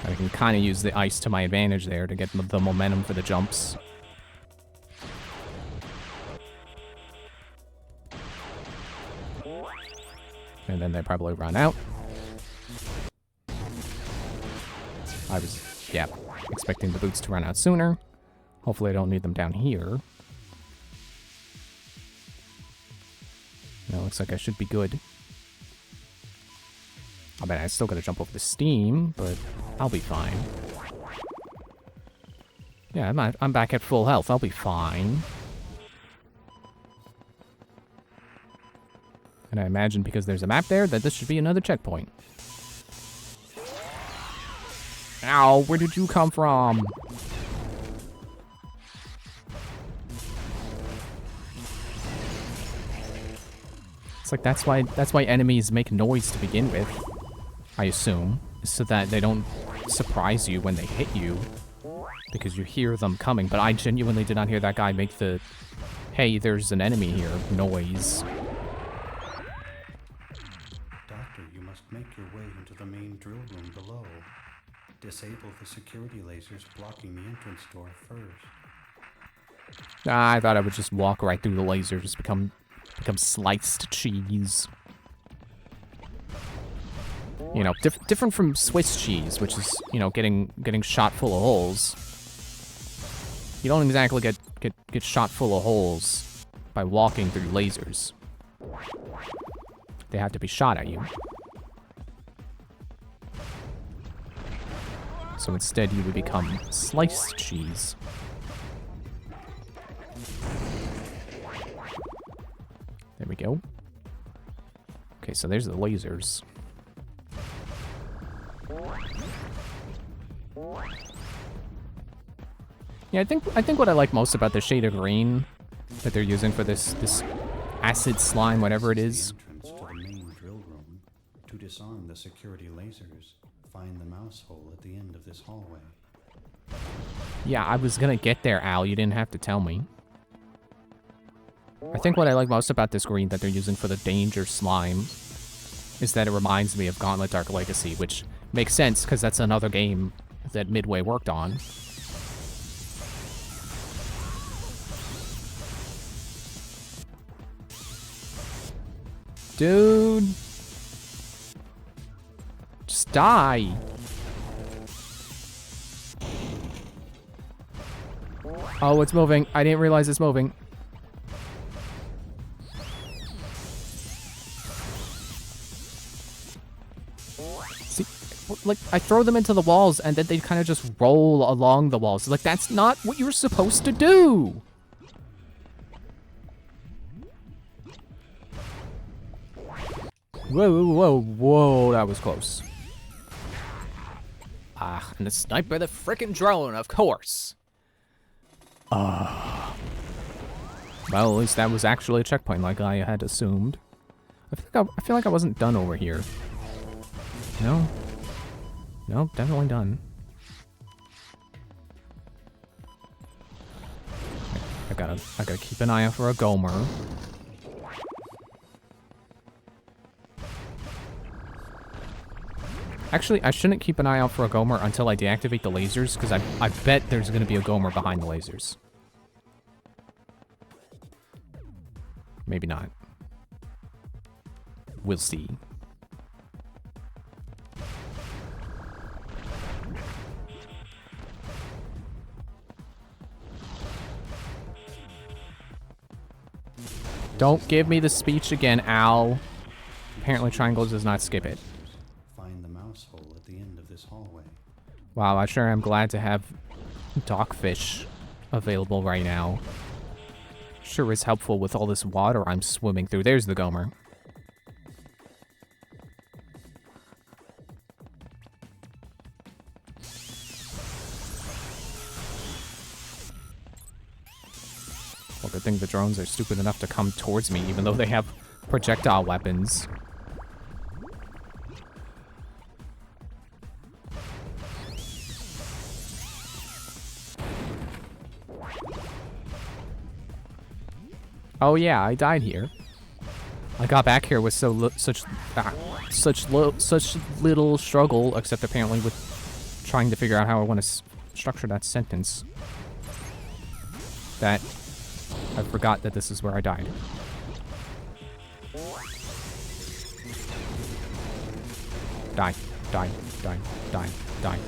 I can kind of use the ice to my advantage there to get the momentum for the jumps. And then they probably run out. I was, yeah, expecting the boots to run out sooner. Hopefully I don't need them down here. No, looks like I should be good. I mean, I still gotta jump over the steam, but I'll be fine. Yeah, I'm back at full health. I'll be fine. And I imagine because there's a map there that this should be another checkpoint. Ow, where did you come from? It's like that's why enemies make noise to begin with, I assume, so that they don't surprise you when they hit you, because you hear them coming. But I genuinely did not hear that guy make the, hey, there's an enemy here, noise. Doctor, you must make your way into the main drill room below. Disable the security lasers blocking the entrance door first. I thought I would just walk right through the lasers, become sliced cheese. You know, different from Swiss cheese, which is, you know, getting shot full of holes. You don't exactly get shot full of holes by walking through lasers. They have to be shot at you. So instead you would become sliced cheese. There we go. Okay, so there's the lasers. Yeah, I think what I like most about the shade of green that they're using for this acid slime, whatever it is. Entrance to the main drill room. To disarm the security lasers, find the mouse hole at the end of this hallway. Yeah, I was gonna get there, Al. You didn't have to tell me. I think what I like most about this green that they're using for the danger slime is that it reminds me of Gauntlet Dark Legacy, which makes sense because that's another game that Midway worked on. Dude. Just die. Oh, it's moving. I didn't realize it's moving. See, like, I throw them into the walls and then they kind of just roll along the walls. Like, that's not what you're supposed to do. Whoa, whoa, whoa, that was close. Ah, and the sniper, the frickin' drone, of course. Well, at least that was actually a checkpoint like I had assumed. I feel like I wasn't done over here. No? No, definitely done. I gotta keep an eye out for a Gomer. Actually, I shouldn't keep an eye out for a Gomer until I deactivate the lasers, because I bet there's going to be a Gomer behind the lasers. Maybe not. We'll see. Don't give me the speech again, Al. Apparently triangle does not skip it. Hole at the end of this hallway. Wow, I sure am glad to have Dogfish available right now. Sure is helpful with all this water I'm swimming through. There's the Gomer. Well, good thing the drones are stupid enough to come towards me, even though they have projectile weapons. Oh yeah, I died here. I got back here with such little struggle, except apparently with trying to figure out how I want to structure that sentence. That I forgot that this is where I died. Die, die, die, die, die.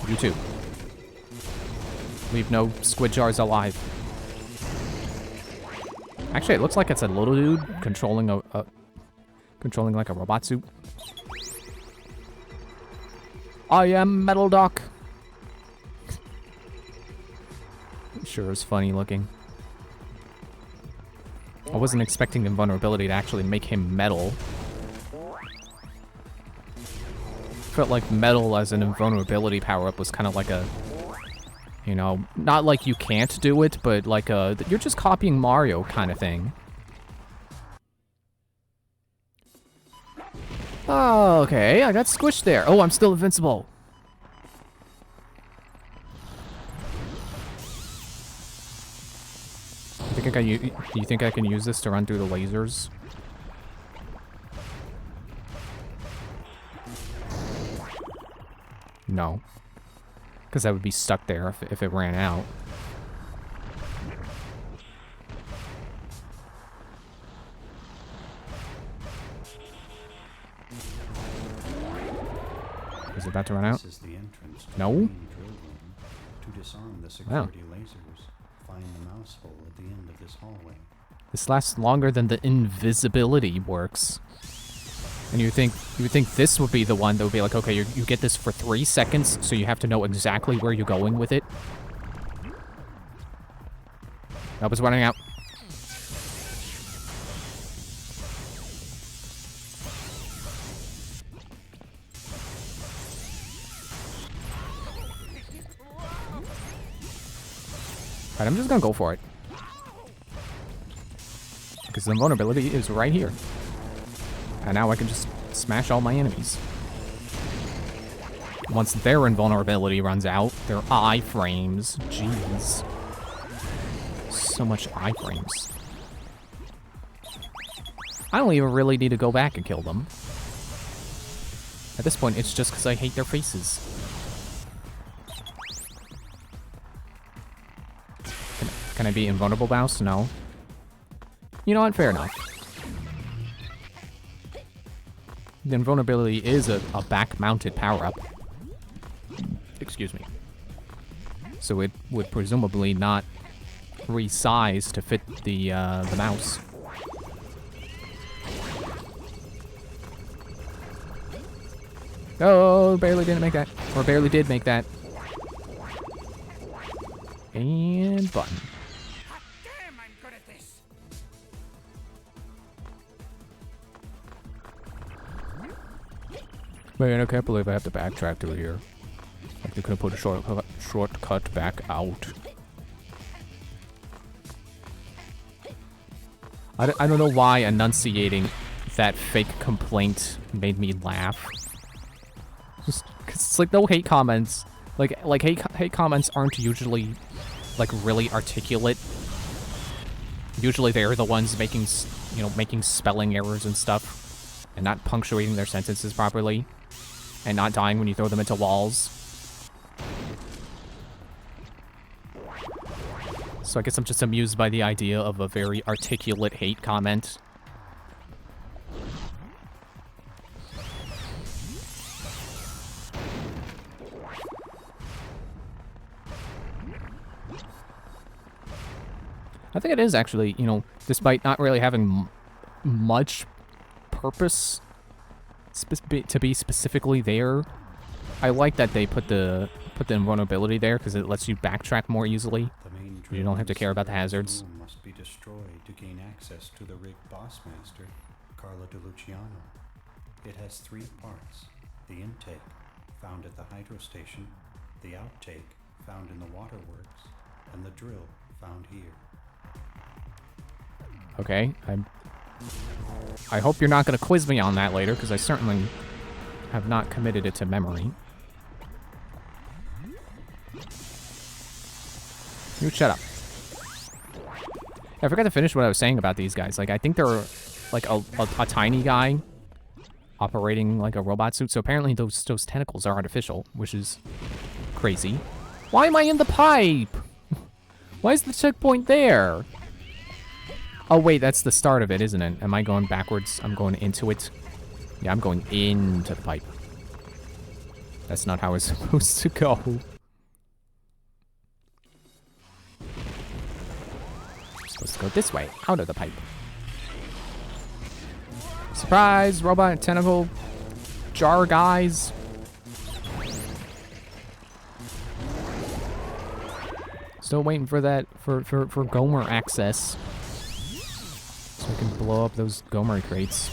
You too. Leave no squid jars alive. Actually, it looks like it's a little dude controlling controlling like a robot suit. I am Metal Doc. Sure is funny looking. I wasn't expecting invulnerability to actually make him metal. Felt like metal as an invulnerability power-up was kind of like a, you know, not like you can't do it, but like a, you're just copying Mario kind of thing. Oh, okay, I got squished there. Oh, I'm still invincible. Do you think I can use this to run through the lasers? No. Because I would be stuck there if it ran out. Is it about to run out? This is the entrance to No? the main drill room. To disarm the security lasers, find the mouse hole at the end of this hallway. This lasts longer than the invisibility works. And you would think this would be the one that would be like, okay, you get this for 3 seconds, so you have to know exactly where you're going with it. That was running out. Alright, I'm just gonna go for it. Because the invulnerability is right here. And now I can just smash all my enemies. Once their invulnerability runs out, their iframes. Jeez. So much iframes. I don't even really need to go back and kill them. At this point, it's just because I hate their faces. Can I be invulnerable, Bouse? No. You know what? Fair enough. The invulnerability is a back-mounted power-up. Excuse me. So it would presumably not resize to fit the mouse. Oh, barely didn't make that. Or barely did make that. And button. Hot damn, I'm good at this. Man, I can't believe I have to backtrack through here. Like they could have put a shortcut back out. I don't know why enunciating that fake complaint made me laugh. Just 'cause it's like no hate comments. Like hate comments aren't usually like really articulate. Usually they're the ones making, you know, making spelling errors and stuff, and not punctuating their sentences properly, and not dying when you throw them into walls. So I guess I'm just amused by the idea of a very articulate hate comment. I think it is actually, you know, despite not really having much purpose to be specifically there, I like that they put the invulnerability there because it lets you backtrack more easily. You don't have to care about the hazards. Room must be destroyed to gain access to the rig boss master, Carlo De Luciano. It has 3 parts: the intake, found at the hydro station, the outtake, found in the waterworks, and the drill, found here. Okay, I hope you're not going to quiz me on that later, because I certainly have not committed it to memory. You shut up. I forgot to finish what I was saying about these guys. Like, I think they're like a tiny guy operating like a robot suit. So apparently those tentacles are artificial, which is crazy. Why am I in the pipe? Why is the checkpoint there? Oh wait, that's the start of it, isn't it? Am I going backwards? I'm going into it. Yeah, I'm going into the pipe. That's not how it's supposed to go. I'm supposed to go this way, out of the pipe. Surprise! Robot tentacle jar guys. Still waiting for that, for Gomer access. So we can blow up those Gomer crates.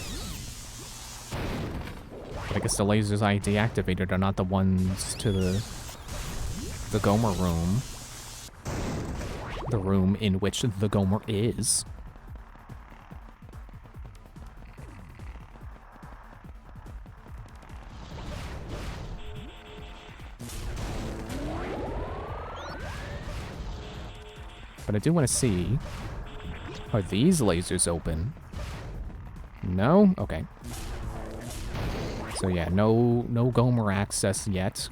But I guess the lasers I deactivated are not the ones to the Gomer room. The room in which the Gomer is. But I do want to see, are these lasers open? No? Okay. So yeah, no Gomer access yet.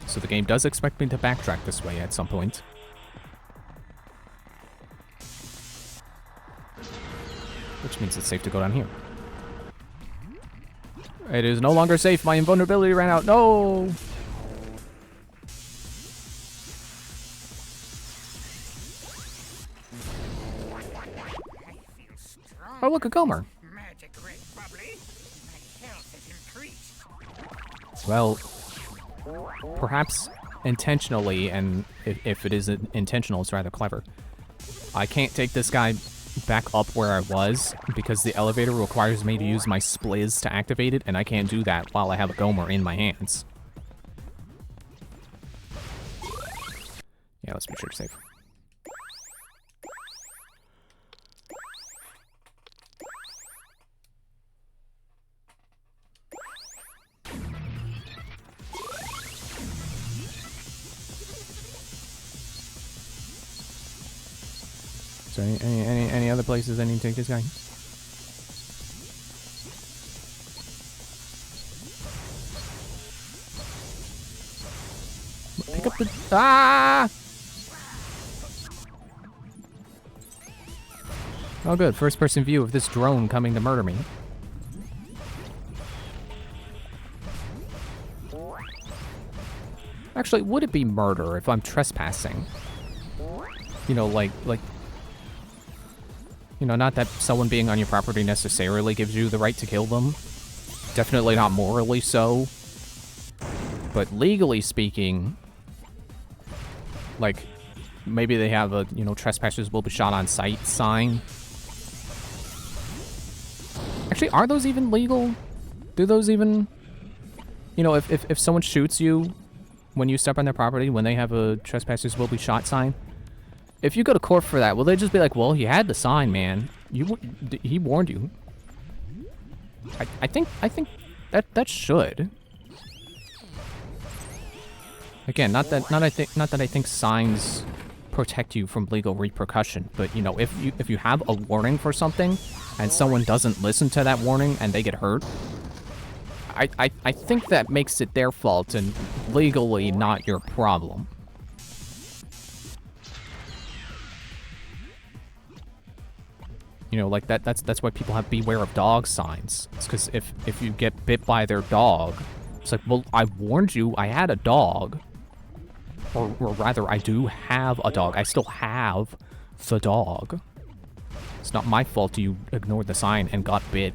So the game does expect me to backtrack this way at some point. Which means it's safe to go down here. It is no longer safe. My invulnerability ran out. No! Oh, look, a Gomer. Magic red bubbly. My health is increased. Well, perhaps intentionally, and if it isn't intentional, it's rather clever. I can't take this guy back up where I was because the elevator requires me to use my spliz to activate it, and I can't do that while I have a Gomer in my hands. Yeah, let's make sure to save. So any other places I need to take this guy? Pick up the... Ah! Oh good, first person view of this drone coming to murder me. Actually, would it be murder if I'm trespassing? You know, like... You know, not that someone being on your property necessarily gives you the right to kill them. Definitely not morally so. But legally speaking, like, maybe they have a, you know, trespassers will be shot on sight sign. Actually, are those even legal? Do those even... You know, if someone shoots you when you step on their property, when they have a trespassers will be shot sign, if you go to court for that, will they just be like, well, you had the sign, man. He warned you. I think that should. Again, not that I think signs protect you from legal repercussion, but you know, if you have a warning for something and someone doesn't listen to that warning and they get hurt, I think that makes it their fault and legally not your problem. You know, like that's why people have beware of dog signs. It's because if you get bit by their dog, it's like, well, I warned you, I had a dog. Or rather, I do have a dog. I still have the dog. It's not my fault you ignored the sign and got bit.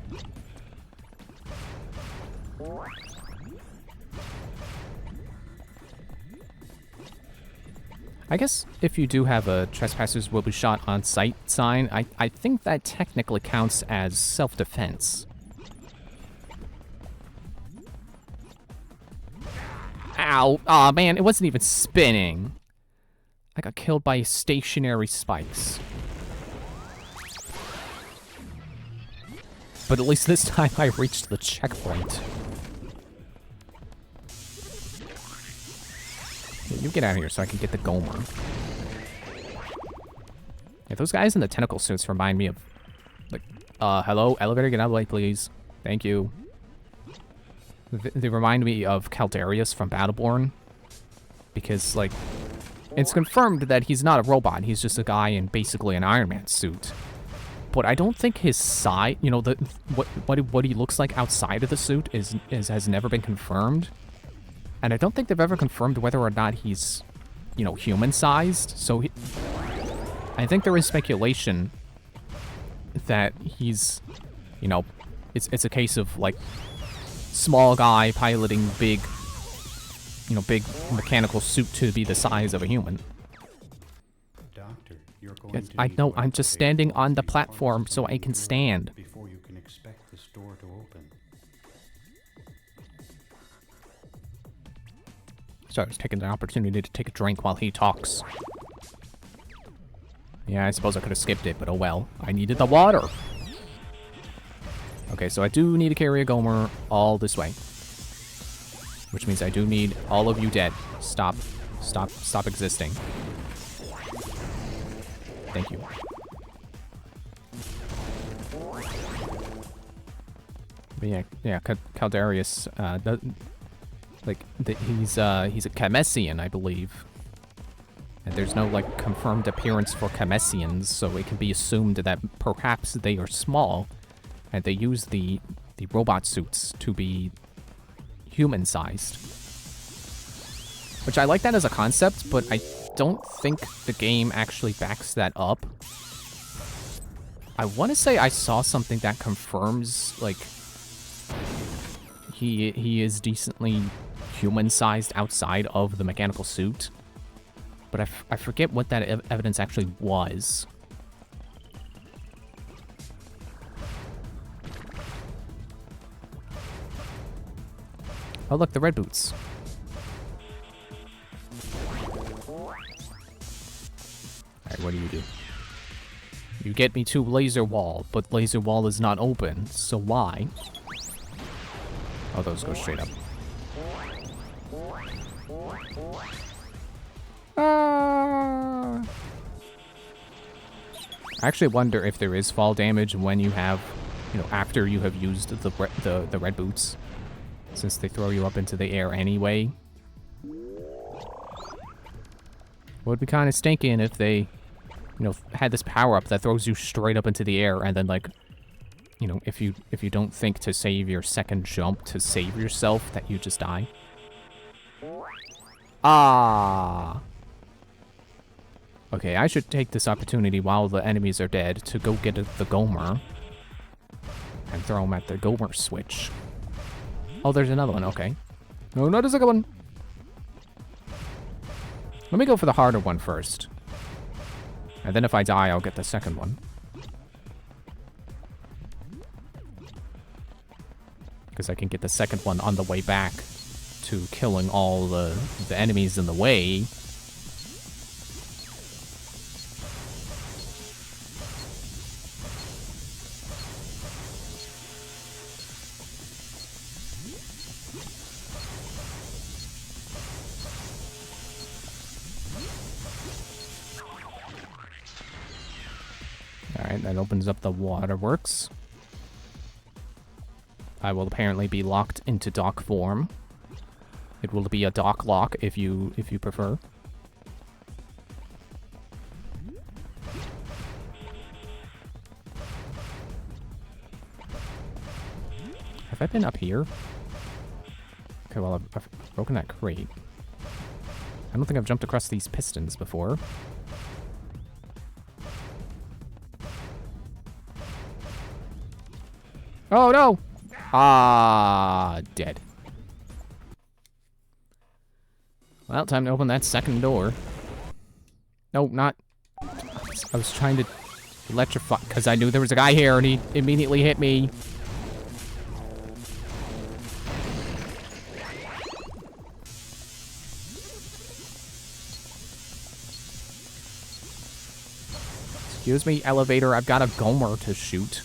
I guess if you do have a trespassers will be shot on sight sign, I think that technically counts as self-defense. Ow. Aw, man, it wasn't even spinning. I got killed by stationary spikes. But at least this time I reached the checkpoint. You get out of here so I can get the Gomer. Yeah, those guys in the tentacle suits remind me of Hello? Elevator, get out of the way, please. Thank you. They remind me of Caldarius from Battleborn. Because, like, it's confirmed that he's not a robot. He's just a guy in basically an Iron Man suit. But I don't think his size, you know, what he looks like outside of the suit has never been confirmed. And I don't think they've ever confirmed whether or not he's, you know, human-sized. So I think there is speculation that he's, you know, it's a case of, like, small guy piloting big, you know, big mechanical suit to be the size of a human. Doctor, you're going Yes, to I need know, to I'm just activate standing all on the three platform parts so of I the can door stand. before you can expect this door to open. So I was taking the opportunity to take a drink while he talks. Yeah, I suppose I could have skipped it, but oh well. I needed the water. Okay, so I do need to carry a Gomer all this way. Which means I do need all of you dead. Stop existing. Thank you. But yeah, Caldarius, he's a Chemesian, I believe. And there's no, like, confirmed appearance for Chemesians, so it can be assumed that perhaps they are small, and they use the robot suits to be human-sized. Which I like that as a concept, but I don't think the game actually backs that up. I want to say I saw something that confirms, like, he is decently human-sized outside of the mechanical suit. But I forget what that evidence actually was. Oh, look, the red boots. Alright, what do? You get me to laser wall, but laser wall is not open, so why? Oh, those go straight up. I actually wonder if there is fall damage when you have, you know, after you have used the red boots, since they throw you up into the air anyway. Would be kind of stinking if they, you know, had this power up that throws you straight up into the air, and then, like, you know, if you don't think to save your second jump to save yourself, that you just die. Ah. Okay, I should take this opportunity while the enemies are dead to go get the Gomer and throw them at the Gomer switch. Oh, there's another one. Okay. No, not a second one. Let me go for the harder one first. And then if I die, I'll get the second one. Because I can get the second one on the way back to killing all the enemies in the way. Alright, that opens up the waterworks. I will apparently be locked into dock form. It will be a dock lock if you prefer. Have I been up here? Okay, well, I've broken that crate. I don't think I've jumped across these pistons before. Oh, no! Ah, dead. Well, time to open that second door. No, not... I was trying to electrify, because I knew there was a guy here, and he immediately hit me. Excuse me, elevator, I've got a Gomer to shoot.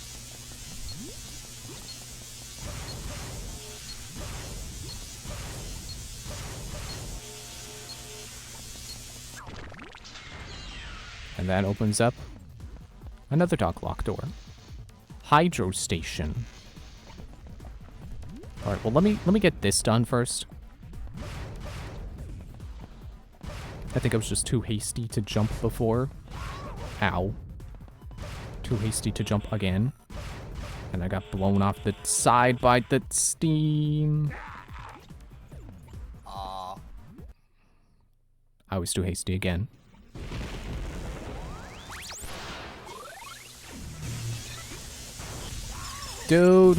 And that opens up another dock lock door. hydro station. All right, well, let me get this done first. I think I was just too hasty to jump before. Ow. Too hasty to jump again. And I got blown off the side by the steam. I was too hasty again. Dude.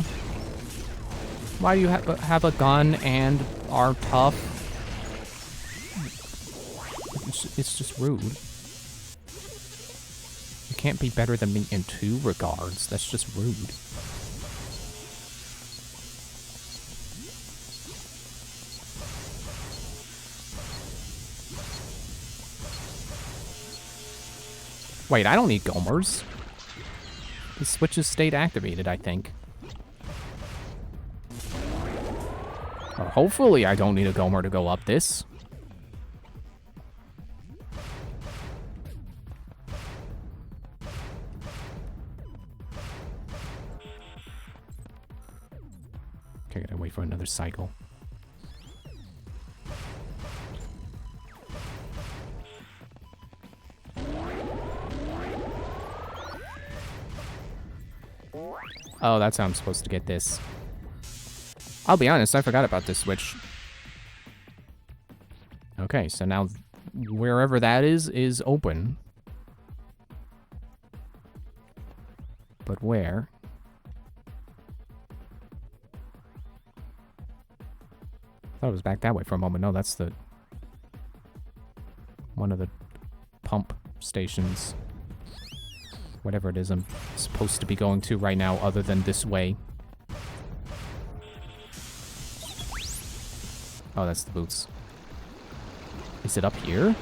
Why do you have a gun and are tough? It's just rude. You can't be better than me in 2 regards. That's just rude. Wait, I don't need Gomers. The switches stayed activated, I think. Or hopefully I don't need a Gomer to go up this. Okay, gotta wait for another cycle. Oh, that's how I'm supposed to get this. I'll be honest, I forgot about this switch. Okay, so now wherever that is open. But where? I thought it was back that way for a moment. No, that's the... one of the pump stations. Whatever it is I'm supposed to be going to right now other than this way. Oh, that's the boots. Is it up here?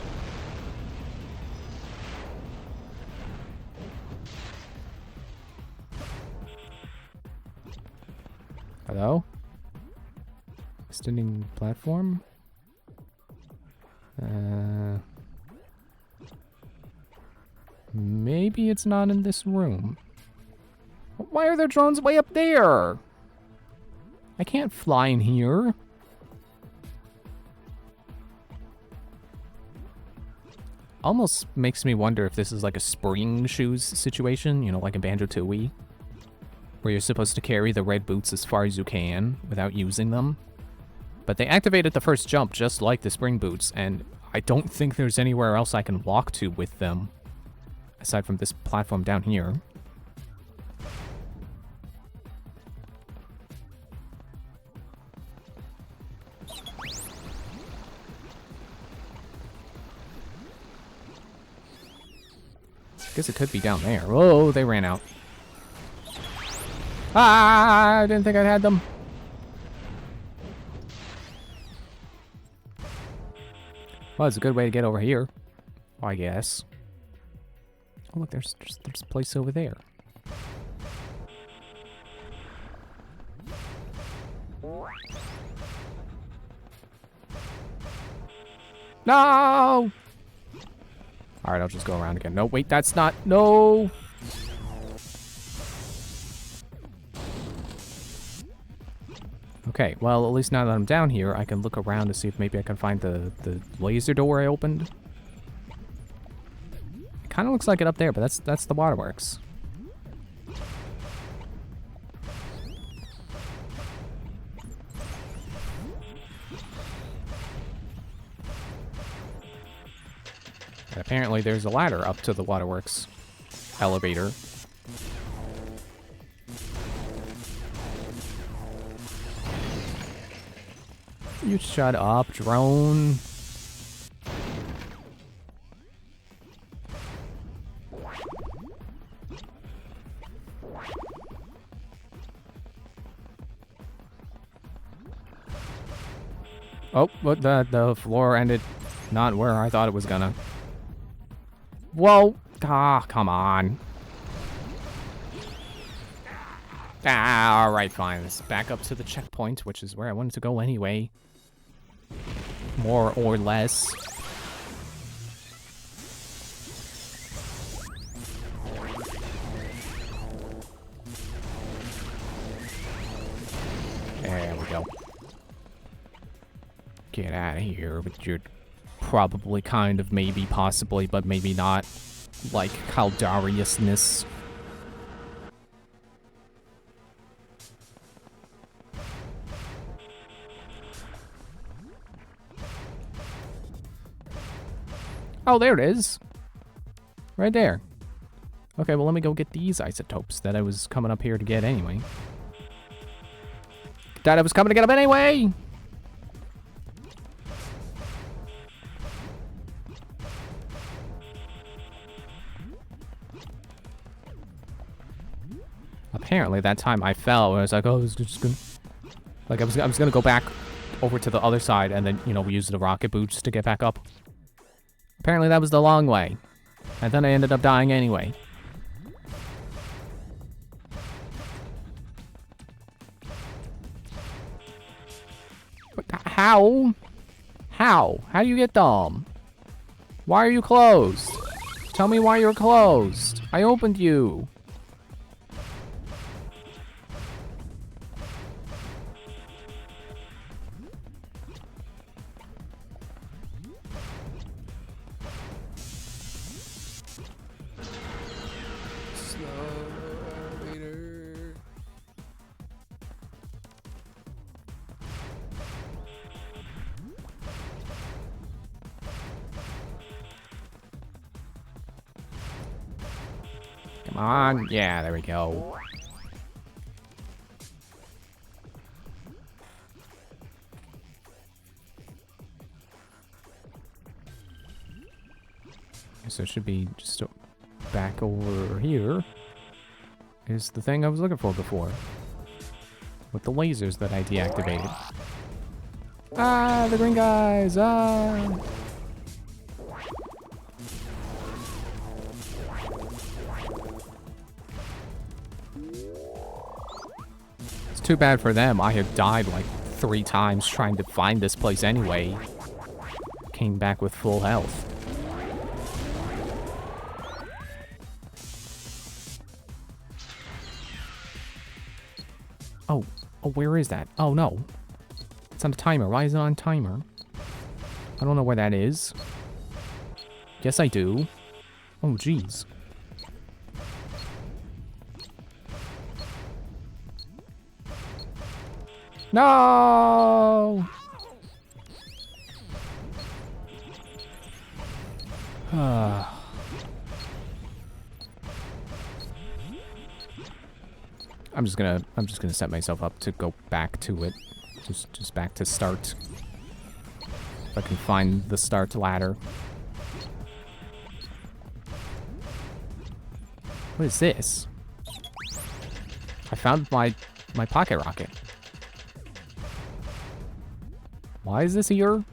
Hello? Extending platform? Maybe it's not in this room. Why are there drones way up there? I can't fly in here. Almost makes me wonder if this is like a spring shoes situation, you know, like in Banjo-Tooie, where you're supposed to carry the red boots as far as you can without using them. But they activated the first jump just like the spring boots, and I don't think there's anywhere else I can walk to with them, aside from this platform down here. Guess it could be down there. Oh, they ran out. Ah, I didn't think I had them. Well, it's a good way to get over here, I guess. Oh, look, there's a place over there. No! Alright, I'll just go around again. No, wait, that's not... No! Okay, well, at least now that I'm down here, I can look around to see if maybe I can find the laser door I opened. It kind of looks like it up there, but that's the waterworks. And apparently there's a ladder up to the waterworks elevator. You shut up, drone. Oh, but the floor ended not where I thought it was gonna. Whoa! Ah, come on. Ah, alright, fine. Let's back up to the checkpoint, which is where I wanted to go anyway. More or less. sure, but you're probably kind of maybe possibly, but maybe not, like Caldariousness. Oh, there it is. Right there. Okay, well, let me go get these isotopes that I was coming up here to get anyway. That I was coming to get them anyway! Apparently, that time I fell, and I was like, oh, I was just gonna... Like, I was gonna go back over to the other side, and then, you know, we used the rocket boots to get back up. Apparently, that was the long way. And then I ended up dying anyway. But how? How? How do you get them? Why are you closed? Tell me why you're closed. I opened you. Come on. Yeah, there we go. So it should be just back over here. Is the thing I was looking for before. With the lasers that I deactivated. Ah, the green guys! Ah! It's too bad for them. I had died like 3 times trying to find this place anyway. Came back with full health. Oh, where is that? Oh, no. It's on a timer. Why is it on timer? I don't know where that is. Yes, I do. Oh, jeez. No! I'm just gonna set myself up to go back to it. Just back to start. If I can find the start ladder. What is this? I found my pocket rocket. Why is this here?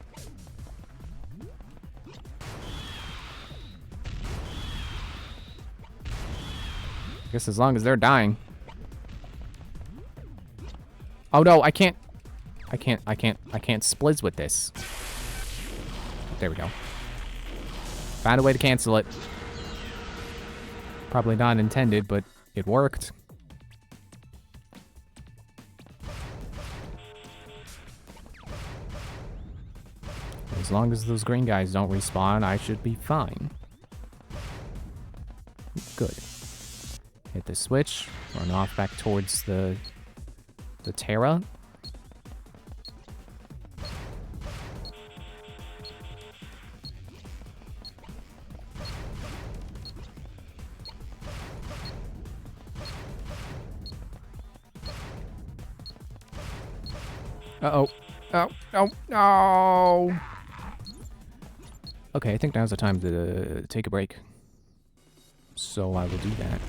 I guess as long as they're dying. Oh no, I can't splizz with this. There we go. Found a way to cancel it. Probably not intended, but it worked. As long as those green guys don't respawn, I should be fine. Good. Hit the switch, run off back towards the Terra. Uh-oh. Oh, no, no! Okay, I think now's the time to take a break. So I will do that.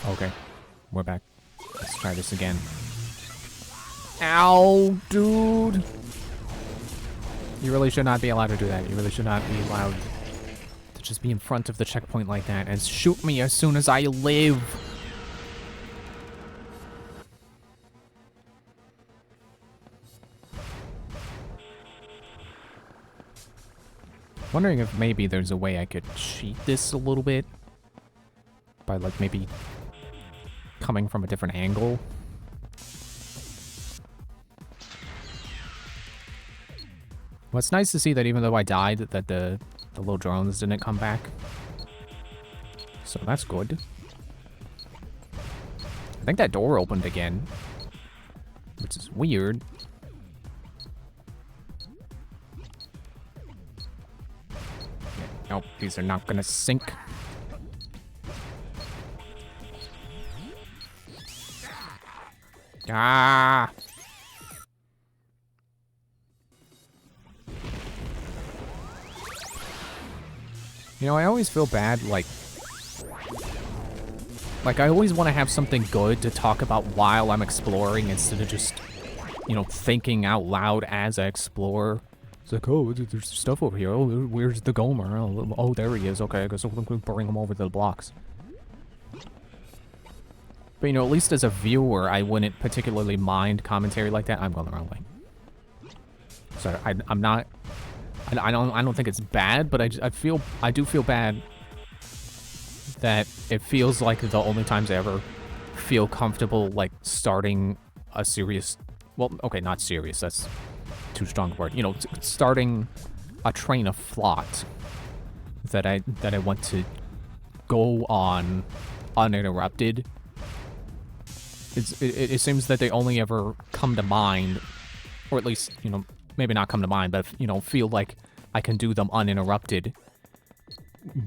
Okay, we're back. Let's try this again. Ow, dude! You really should not be allowed to do that. You really should not be allowed to just be in front of the checkpoint like that and shoot me as soon as I live. Wondering if maybe there's a way I could cheat this a little bit by, like, maybe coming from a different angle. Well, it's nice to see that even though I died, that the little drones didn't come back. So that's good. I think that door opened again, which is weird. Nope, these are not gonna sink. Ah! You know, I always feel bad, like I always want to have something good to talk about while I'm exploring instead of just, you know, thinking out loud as I explore. It's like, oh, there's stuff over here. Oh, where's the Gomer? Oh, there he is. Okay, I guess I'm going to bring him over to the blocks. But, you know, at least as a viewer, I wouldn't particularly mind commentary like that. I'm going the wrong way. So I'm not... I don't think it's bad, but I do feel bad that it feels like the only times I ever feel comfortable, like, starting a serious... Well, okay, not serious. That's too strong a word. You know, starting a train of thought that I want to go on uninterrupted. It seems that they only ever come to mind, or at least, you know, maybe not come to mind, but, you know, feel like I can do them uninterrupted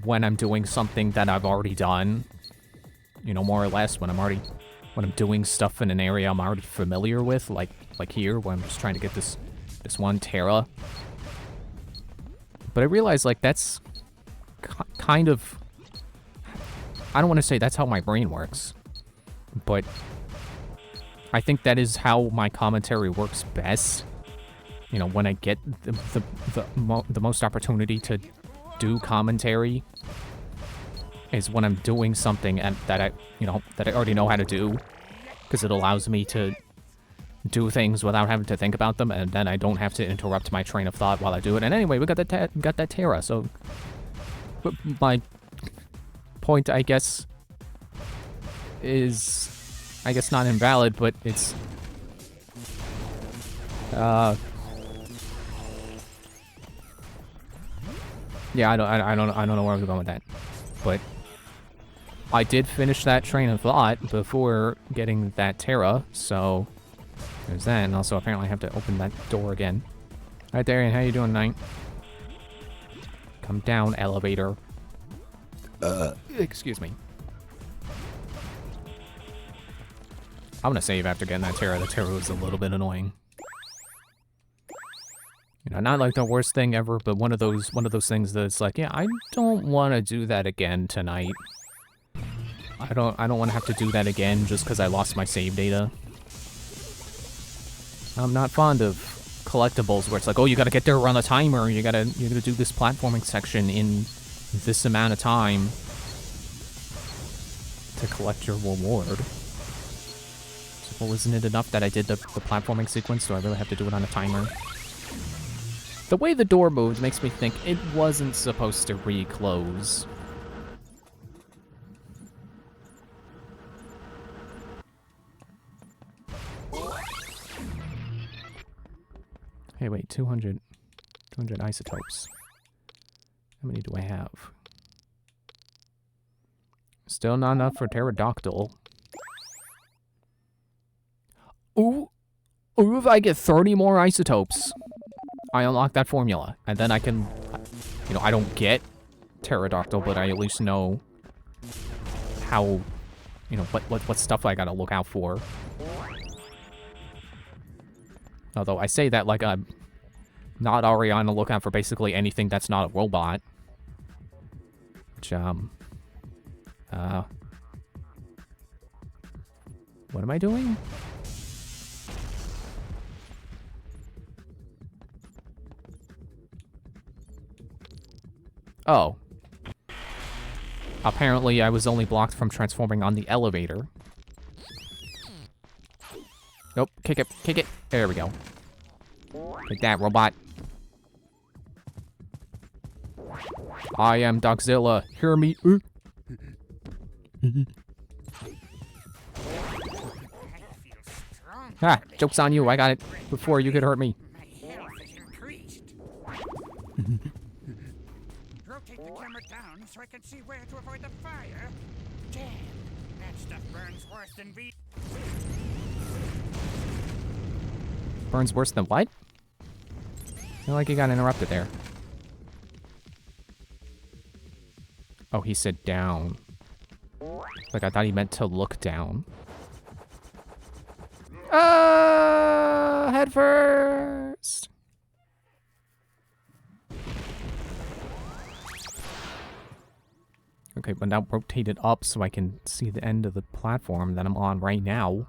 when I'm doing something that I've already done. You know, more or less, when I'm doing stuff in an area I'm already familiar with, like here, where I'm just trying to get this one Terra. But I realize, like, that's kind of... I don't want to say that's how my brain works, but I think that is how my commentary works best. You know, when I get the most opportunity to do commentary is when I'm doing something that I already know how to do, because it allows me to do things without having to think about them, and then I don't have to interrupt my train of thought while I do it. And anyway, we got that Terra, so my point, I guess, is, I guess, not invalid, but it's yeah, I don't know where I was going with that, but I did finish that train of thought before getting that Terra, so there's that. And also, apparently, I have to open that door again. Alright, Darian, how you doing tonight? Come down, elevator. Excuse me. I'm gonna save after getting that Terra. The Terra was a little bit annoying. You know, not like the worst thing ever, but one of those things that's like, yeah, I don't want to do that again tonight. I don't want to have to do that again just because I lost my save data. I'm not fond of collectibles where it's like, oh, you gotta get there around the timer, you gotta do this platforming section in this amount of time to collect your reward. So, well, isn't it enough that I did the platforming sequence? Do I really have to do it on a timer? The way the door moved makes me think it wasn't supposed to re-close. Hey, wait, 200 isotopes. How many do I have? Still not enough for pterodactyl. Ooh, if I get 30 more isotopes, I unlock that formula, and then I can, you know, I don't get pterodactyl, but I at least know how, you know, what stuff I gotta look out for. Although I say that like I'm not already on the lookout for basically anything that's not a robot. Which, What am I doing? Oh. Apparently, I was only blocked from transforming on the elevator. Nope, kick it, kick it. There we go. Take that, robot. I am Dogzilla. Hear me. I feel strong. Ah, joke's on you. I got it before you could hurt me. My health is increased. Rotate the camera down so I can see where to avoid the fire. Damn, that stuff burns worse than V. Burns worse than what? I feel like he got interrupted there. Oh, he said down. Like, I thought he meant to look down. Head first! Okay, but now rotate it up so I can see the end of the platform that I'm on right now.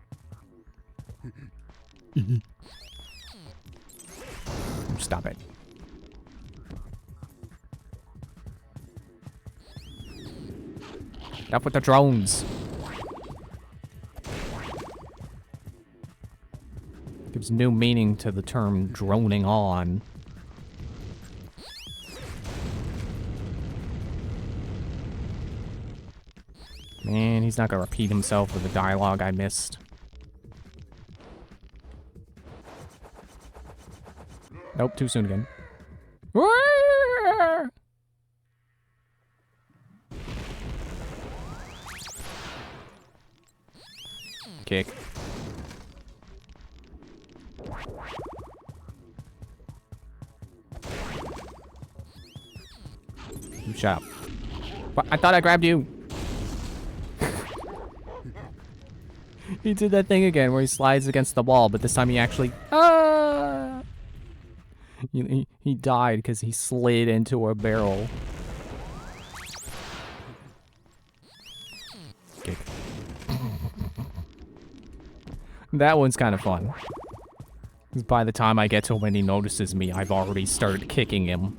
Stop it. Up with the drones. Gives new meaning to the term droning on. Man, he's not gonna repeat himself with the dialogue I missed. Nope, too soon again. Kick. Shut up. What? I thought I grabbed you. He did that thing again where he slides against the wall, but this time he actually... Ah! He died because he slid into a barrel. Kick. That one's kind of fun. 'Cause by the time I get to when he notices me, I've already started kicking him.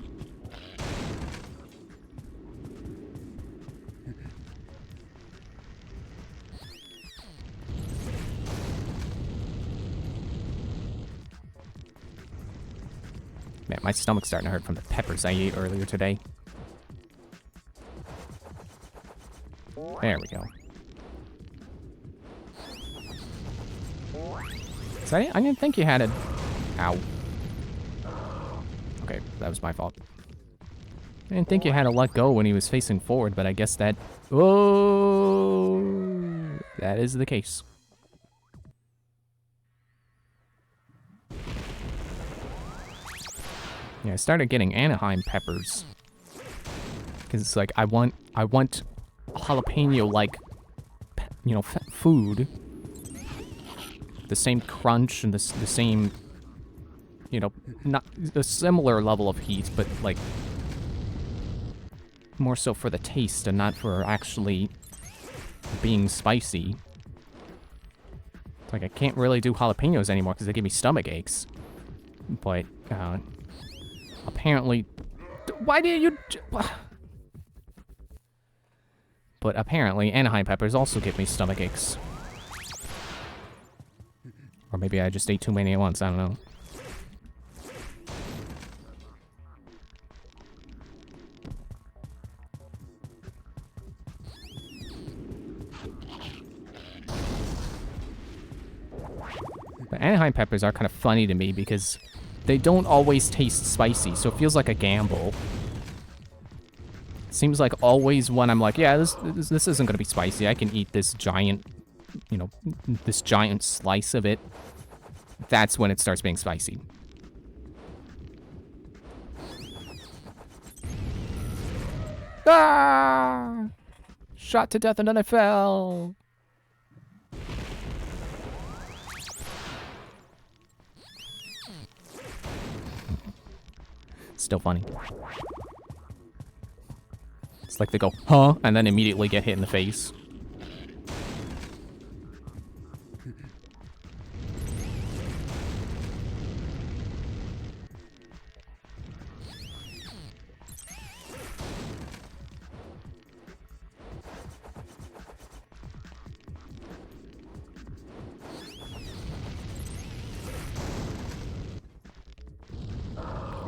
Man, my stomach's starting to hurt from the peppers I ate earlier today. There we go. So I didn't think you had a... Ow. Okay, that was my fault. I didn't think you had to let go when he was facing forward, but I guess that... Oh! That is the case. Yeah, I started getting Anaheim peppers. Because it's like, I want jalapeno-like, you know, food. The same crunch and the same, you know, not a similar level of heat, but like, more so for the taste and not for actually being spicy. It's like, I can't really do jalapenos anymore because they give me stomach aches. But, apparently... Why did you... But apparently, Anaheim peppers also give me stomach aches. Or maybe I just ate too many at once, I don't know. But Anaheim peppers are kind of funny to me because they don't always taste spicy, so it feels like a gamble. It seems like always when I'm like, yeah, this isn't going to be spicy, I can eat this giant, you know, this giant slice of it. That's when it starts being spicy. Ah! Shot to death and then I fell. Still funny. It's like they go, huh? And then immediately get hit in the face.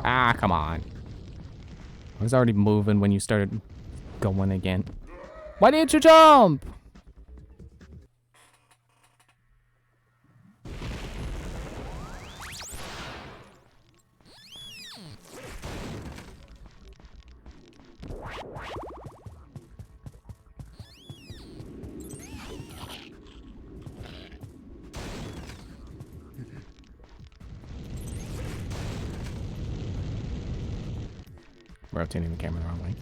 Ah, come on. I was already moving when you started going again. Why didn't you jump? Rotating the camera the wrong way.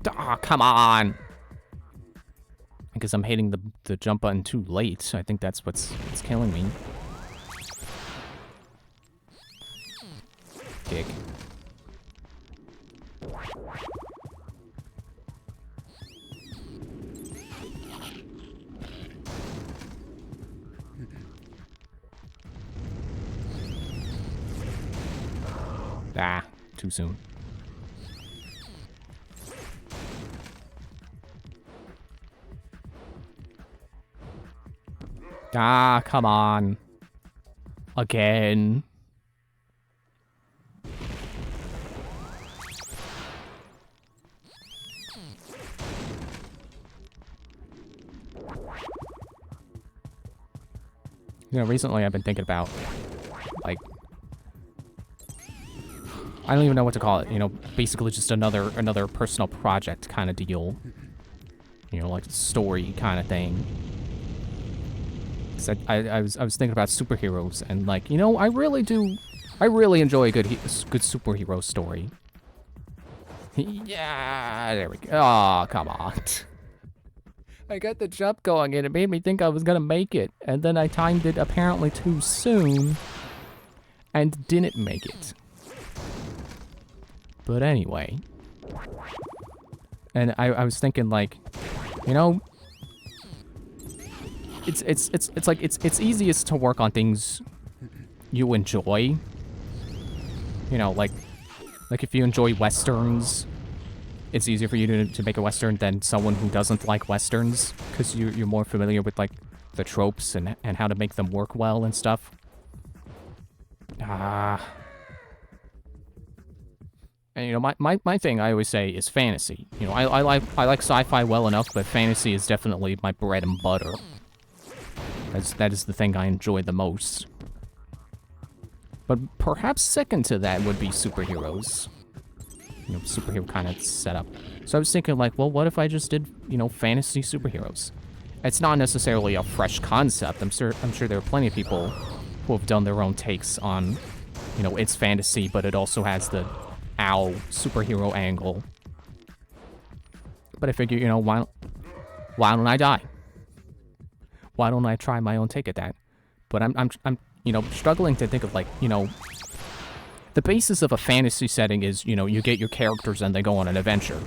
Ah, come on! I guess I'm hitting the jump button too late. I think that's what's killing me. Dick. Ah, too soon. Ah, come on. Again. You know, recently I've been thinking about, like, I don't even know what to call it. You know, basically just another personal project kind of deal. You know, like story kind of thing. I was thinking about superheroes and like, you know, I really enjoy a good superhero story. Yeah, there we go. Oh, come on. I got the jump going and it made me think I was gonna make it, and then I timed it apparently too soon and didn't make it. But anyway, and I was thinking like, you know, it's like it's easiest to work on things you enjoy. You know, like if you enjoy westerns, it's easier for you to make a western than someone who doesn't like westerns, because you're more familiar with like the tropes and how to make them work well and stuff. And you know, my thing I always say is fantasy. You know, I like sci-fi well enough, but fantasy is definitely my bread and butter. That is the thing I enjoy the most. But perhaps second to that would be superheroes. You know, superhero kind of setup. So I was thinking like, well, what if I just did, you know, fantasy superheroes? It's not necessarily a fresh concept. I'm sure there are plenty of people who have done their own takes on, you know, it's fantasy, but it also has the superhero angle. But I figure, you know, why don't I die? Why don't I try my own take at that? But I'm you know, struggling to think of like, you know, the basis of a fantasy setting is, you know, you get your characters and they go on an adventure.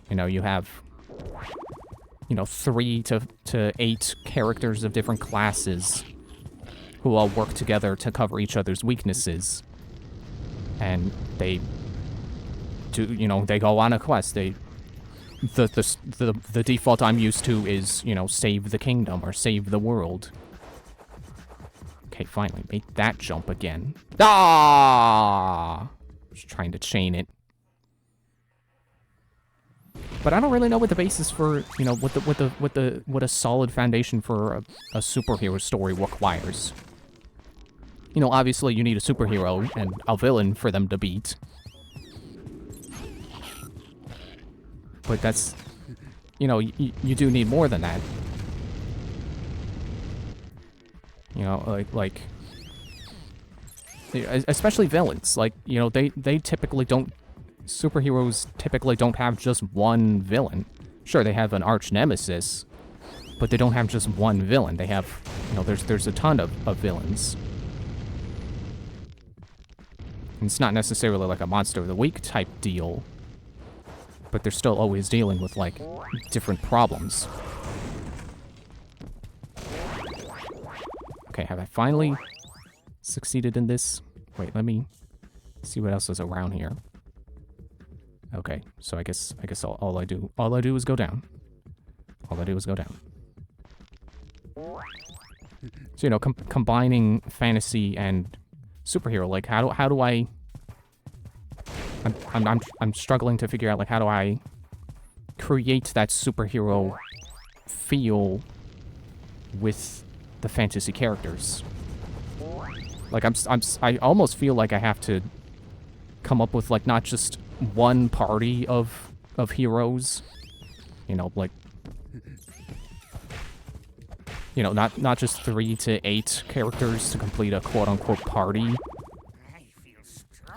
You know, you have, you know, 3 to 8 characters of different classes who all work together to cover each other's weaknesses. And they do, you know, they go on a quest. The default I'm used to is, you know, save the kingdom or save the world. Okay, finally, make that jump again. Ah! Just trying to chain it. But I don't really know what the basis for, you know, what a solid foundation for a superhero story requires. You know, obviously you need a superhero and a villain for them to beat. But that's, you know, you do need more than that. You know, like, especially villains. Like, you know, they typically don't, superheroes typically don't have just one villain. Sure, they have an arch nemesis, but they don't have just one villain. They have, you know, there's a ton of villains. And it's not necessarily like a monster of the week type deal, but they're still always dealing with, like, different problems. Okay, have I finally succeeded in this? Wait, let me see what else is around here. Okay, so I guess all I do is go down. All I do is go down. So So, you know, combining fantasy and superhero, like, how do I... I'm struggling to figure out, like, how do I create that superhero feel with the fantasy characters? Like, I almost feel like I have to come up with, like, not just one party of heroes, you know, like, you know, not just 3 to 8 characters to complete a quote-unquote party.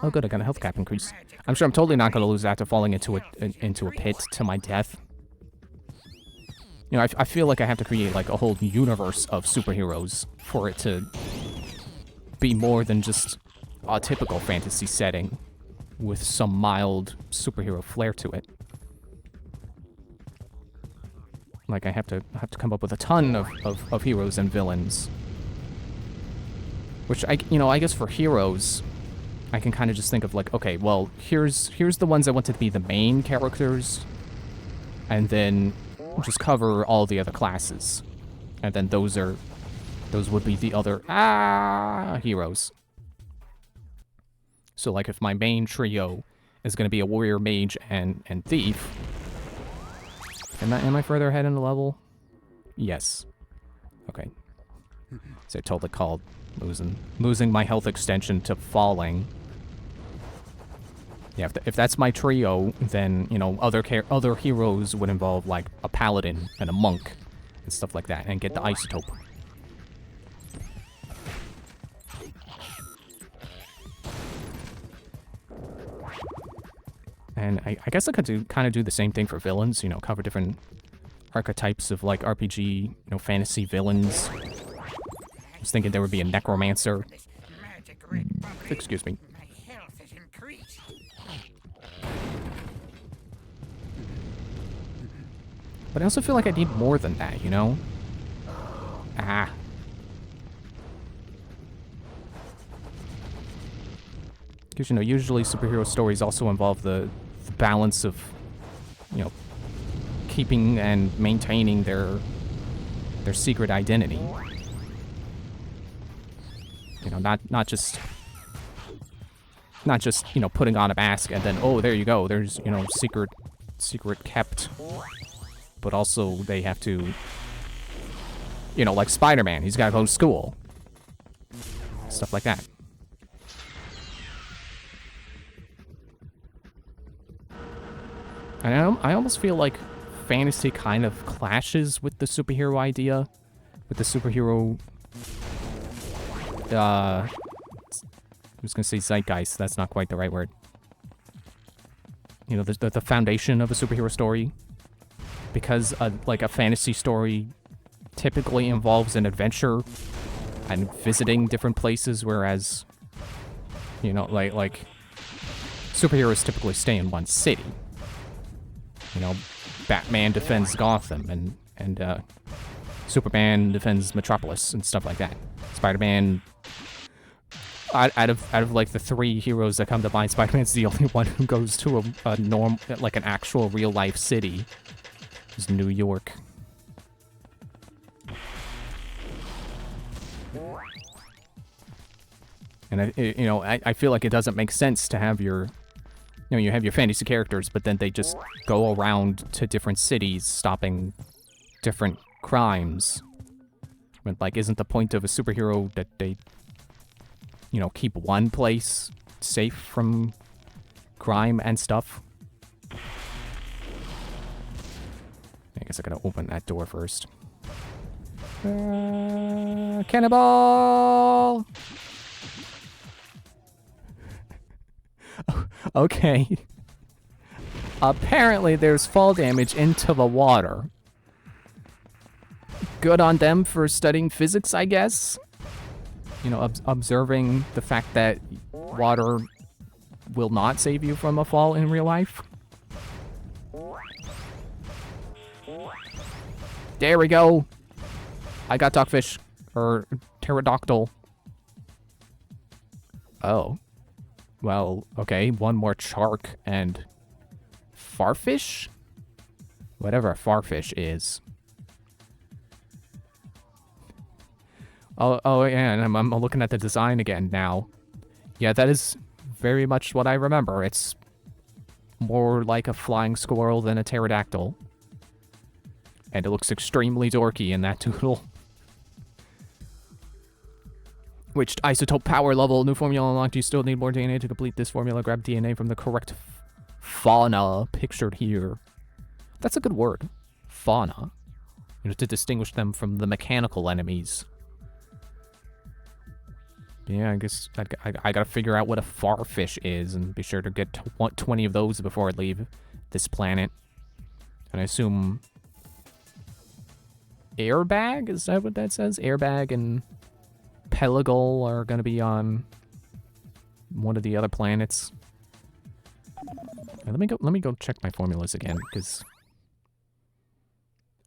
Oh, good, I got a health cap increase. I'm sure I'm totally not going to lose that to falling into a pit to my death. You know, I feel like I have to create, like, a whole universe of superheroes for it to be more than just a typical fantasy setting with some mild superhero flair to it. Like, I have to come up with a ton of heroes and villains. Which, you know, I guess for heroes, I can kind of just think of, like, okay, well, here's the ones I want to be the main characters, and then just cover all the other classes. And then those would be the other, heroes. So, like, if my main trio is going to be a warrior, mage, and thief... Am I further ahead in the level? Yes. Okay. So I totally called losing my health extension to falling. Yeah, if that's my trio, then, you know, other heroes would involve, like, a paladin and a monk and stuff like that, and get the isotope. And I guess I could kind of do the same thing for villains, you know, cover different archetypes of, like, RPG, you know, fantasy villains. I was thinking there would be a necromancer. Excuse me. My health is increased. But I also feel like I need more than that, you know? Because, you know, usually superhero stories also involve the balance of, you know, keeping and maintaining their secret identity. You know, not just, you know, putting on a mask and then, oh, there you go, there's, you know, secret kept. But also they have to, you know, like Spider-Man, he's gotta go to school. Stuff like that. And I almost feel like fantasy kind of clashes with the superhero idea. With the superhero... I was gonna say zeitgeist, that's not quite the right word. You know, the foundation of a superhero story. Because, like, a fantasy story typically involves an adventure and visiting different places, whereas, you know, like superheroes typically stay in one city. You know, Batman defends Gotham, and Superman defends Metropolis and stuff like that. Spider-Man, out of like the 3 heroes that come to mind, Spider-Man's the only one who goes to a like an actual real life city. It's New York. And I feel like it doesn't make sense to have your, you know, you have your fantasy characters, but then they just go around to different cities, stopping different crimes. But, like, isn't the point of a superhero that they, you know, keep one place safe from crime and stuff? I guess I gotta open that door first. Cannonball! Okay. Apparently there's fall damage into the water. Good on them for studying physics, I guess. You know, observing the fact that water will not save you from a fall in real life. There we go. I got dogfish. Or pterodactyl. Oh. Well, okay. One more shark and farfish? Whatever a farfish is. Oh, yeah, and I'm looking at the design again now. Yeah, that is very much what I remember. It's more like a flying squirrel than a pterodactyl. And it looks extremely dorky in that doodle. Which isotope power level? New formula unlocked. You still need more DNA to complete this formula. Grab DNA from the correct fauna pictured here. That's a good word. Fauna. You know, to distinguish them from the mechanical enemies. Yeah, I guess I gotta figure out what a farfish is and be sure to get 20 of those before I leave this planet. And I assume airbag? Is that what that says? Airbag and Pelagal are gonna be on one of the other planets. Let me go check my formulas again, because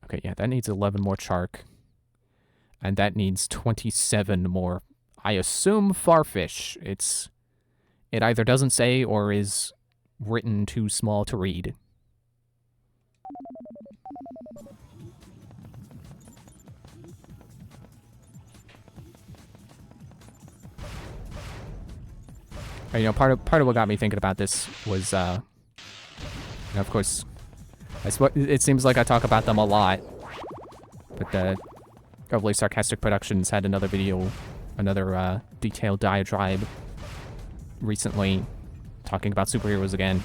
okay, yeah, that needs 11 more chark. And that needs 27 more. I assume farfish. It either doesn't say or is written too small to read. You know, part of what got me thinking about this was, you know, of course, it seems like I talk about them a lot, but the Overly Sarcastic Productions had another video, another detailed diatribe recently talking about superheroes again,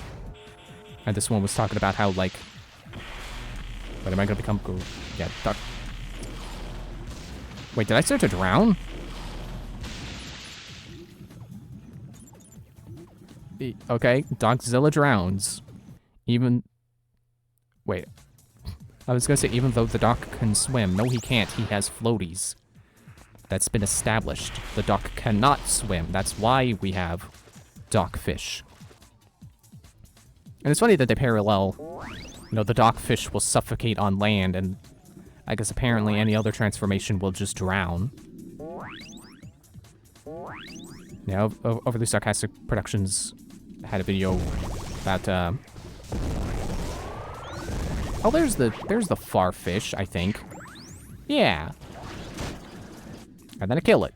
and this one was talking about how, like, what am I gonna become? Yeah, duck. Wait, did I start to drown? Okay, Dogzilla drowns. Wait. I was gonna say, even though the doc can swim. No, he can't. He has floaties. That's been established. The doc cannot swim. That's why we have Docfish. And it's funny that they parallel. You know, the Docfish will suffocate on land, and I guess apparently any other transformation will just drown. Now, Overly Sarcastic Productions had a video about, oh, there's the farfish, I think. Yeah. And then I kill it.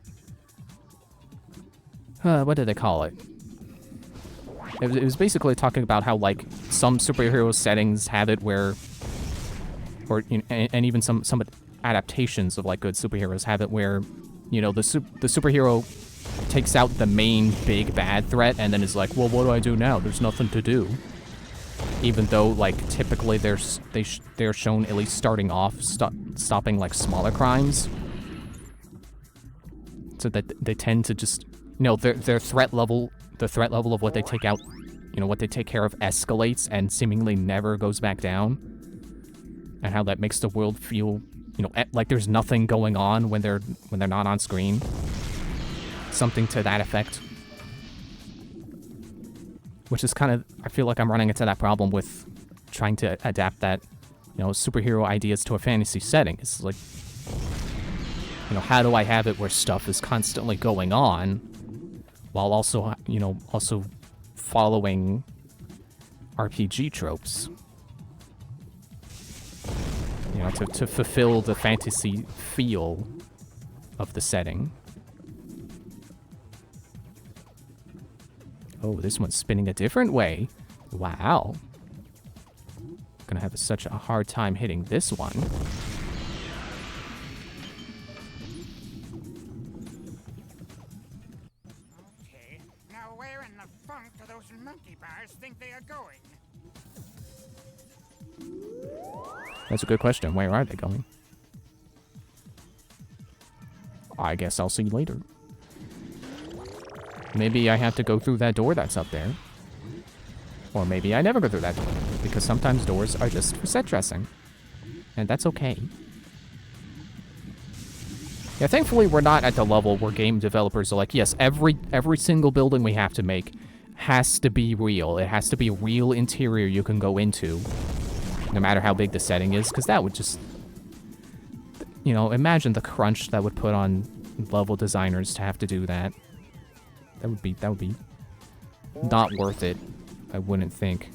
What did they call it? It was basically talking about how, like, some superhero settings have it where, or, you know, and even some adaptations of, like, good superheroes have it where, you know, the superhero takes out the main big bad threat and then is like, well, what do I do now? There's nothing to do. Even though, like, typically they're shown at least starting off stopping, like, smaller crimes. So that they tend to just, you know, their threat level, the threat level of what they take out, you know, what they take care of escalates and seemingly never goes back down. And how that makes the world feel, you know, like there's nothing going on when they're not on screen. Something to that effect. Which is kind of, I feel like I'm running into that problem with trying to adapt that, you know, superhero ideas to a fantasy setting. It's like, you know, how do I have it where stuff is constantly going on while also, you know, also following RPG tropes? You know, to fulfill the fantasy feel of the setting. Oh, this one's spinning a different way. Wow. Gonna have such a hard time hitting this one. Okay, now where in the funk do those monkey bars think they are going? That's a good question. Where are they going? I guess I'll see later. Maybe I have to go through that door that's up there. Or maybe I never go through that door, because sometimes doors are just for set dressing. And that's okay. Yeah, thankfully we're not at the level where game developers are like, yes, every single building we have to make has to be real. It has to be a real interior you can go into, no matter how big the setting is, because that would just, you know, imagine the crunch that would put on level designers to have to do that. That would be not worth it, I wouldn't think.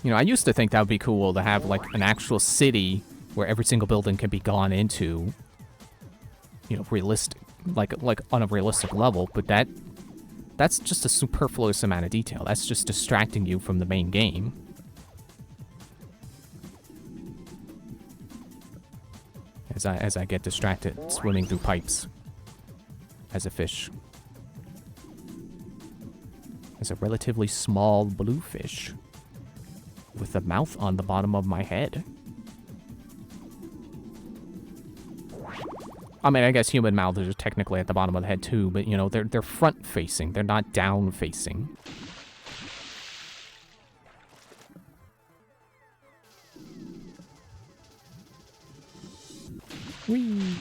You know, I used to think that would be cool to have, like, an actual city where every single building can be gone into. you know, realistic, like on a realistic level, but that's just a superfluous amount of detail. That's just distracting you from the main game. As I get distracted swimming through pipes as a fish. As a relatively small blue fish with a mouth on the bottom of my head. I mean, I guess human mouths are technically at the bottom of the head too, but you know, they're front facing. They're not down facing. Whee!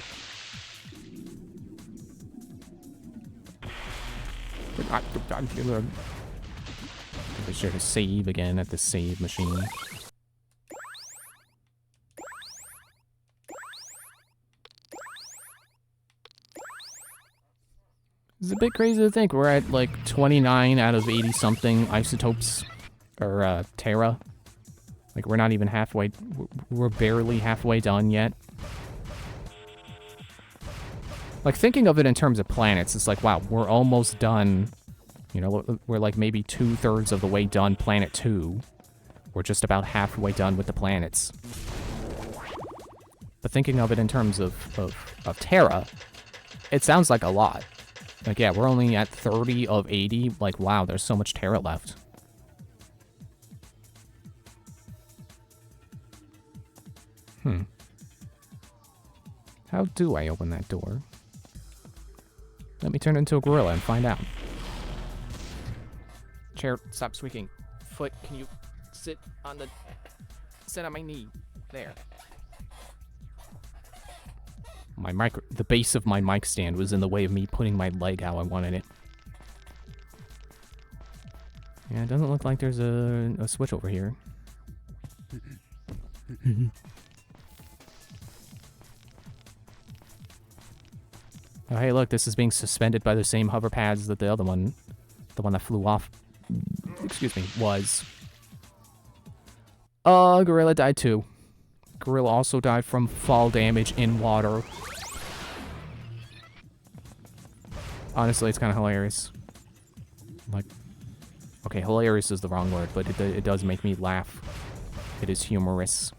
Be sure to save again at the save machine. It's a bit crazy to think we're at like 29 out of 80 something isotopes, or Terra. Like we're not even halfway, we're barely halfway done yet. Like thinking of it in terms of planets, it's like, wow, we're almost done. You know, we're like maybe 2/3 of the way done planet 2. We're just about halfway done with the planets. But thinking of it in terms of Terra, it sounds like a lot. Like, yeah, we're only at 30 of 80. Like, wow, there's so much Terra left. How do I open that door? Let me turn into a gorilla and find out. Chair, stop squeaking. Foot, can you sit on my knee? There. The base of my mic stand was in the way of me putting my leg how I wanted it. Yeah, it doesn't look like there's a switch over here. Oh, hey, look, this is being suspended by the same hover pads that the other one, the one that flew off, excuse me, was. Gorilla died too. Gorilla also died from fall damage in water. Honestly, it's kind of hilarious. Like, okay, hilarious is the wrong word, but it does make me laugh. It is humorous.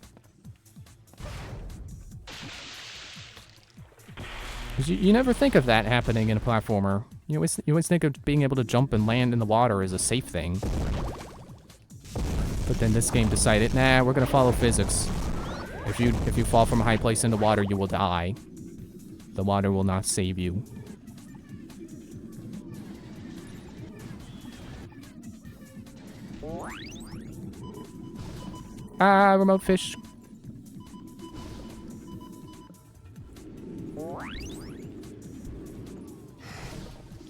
'Cause you never think of that happening in a platformer. You always think of being able to jump and land in the water as a safe thing. But then this game decided, nah, we're gonna follow physics. If you fall from a high place into water, you will die. The water will not save you. Ah, remote fish.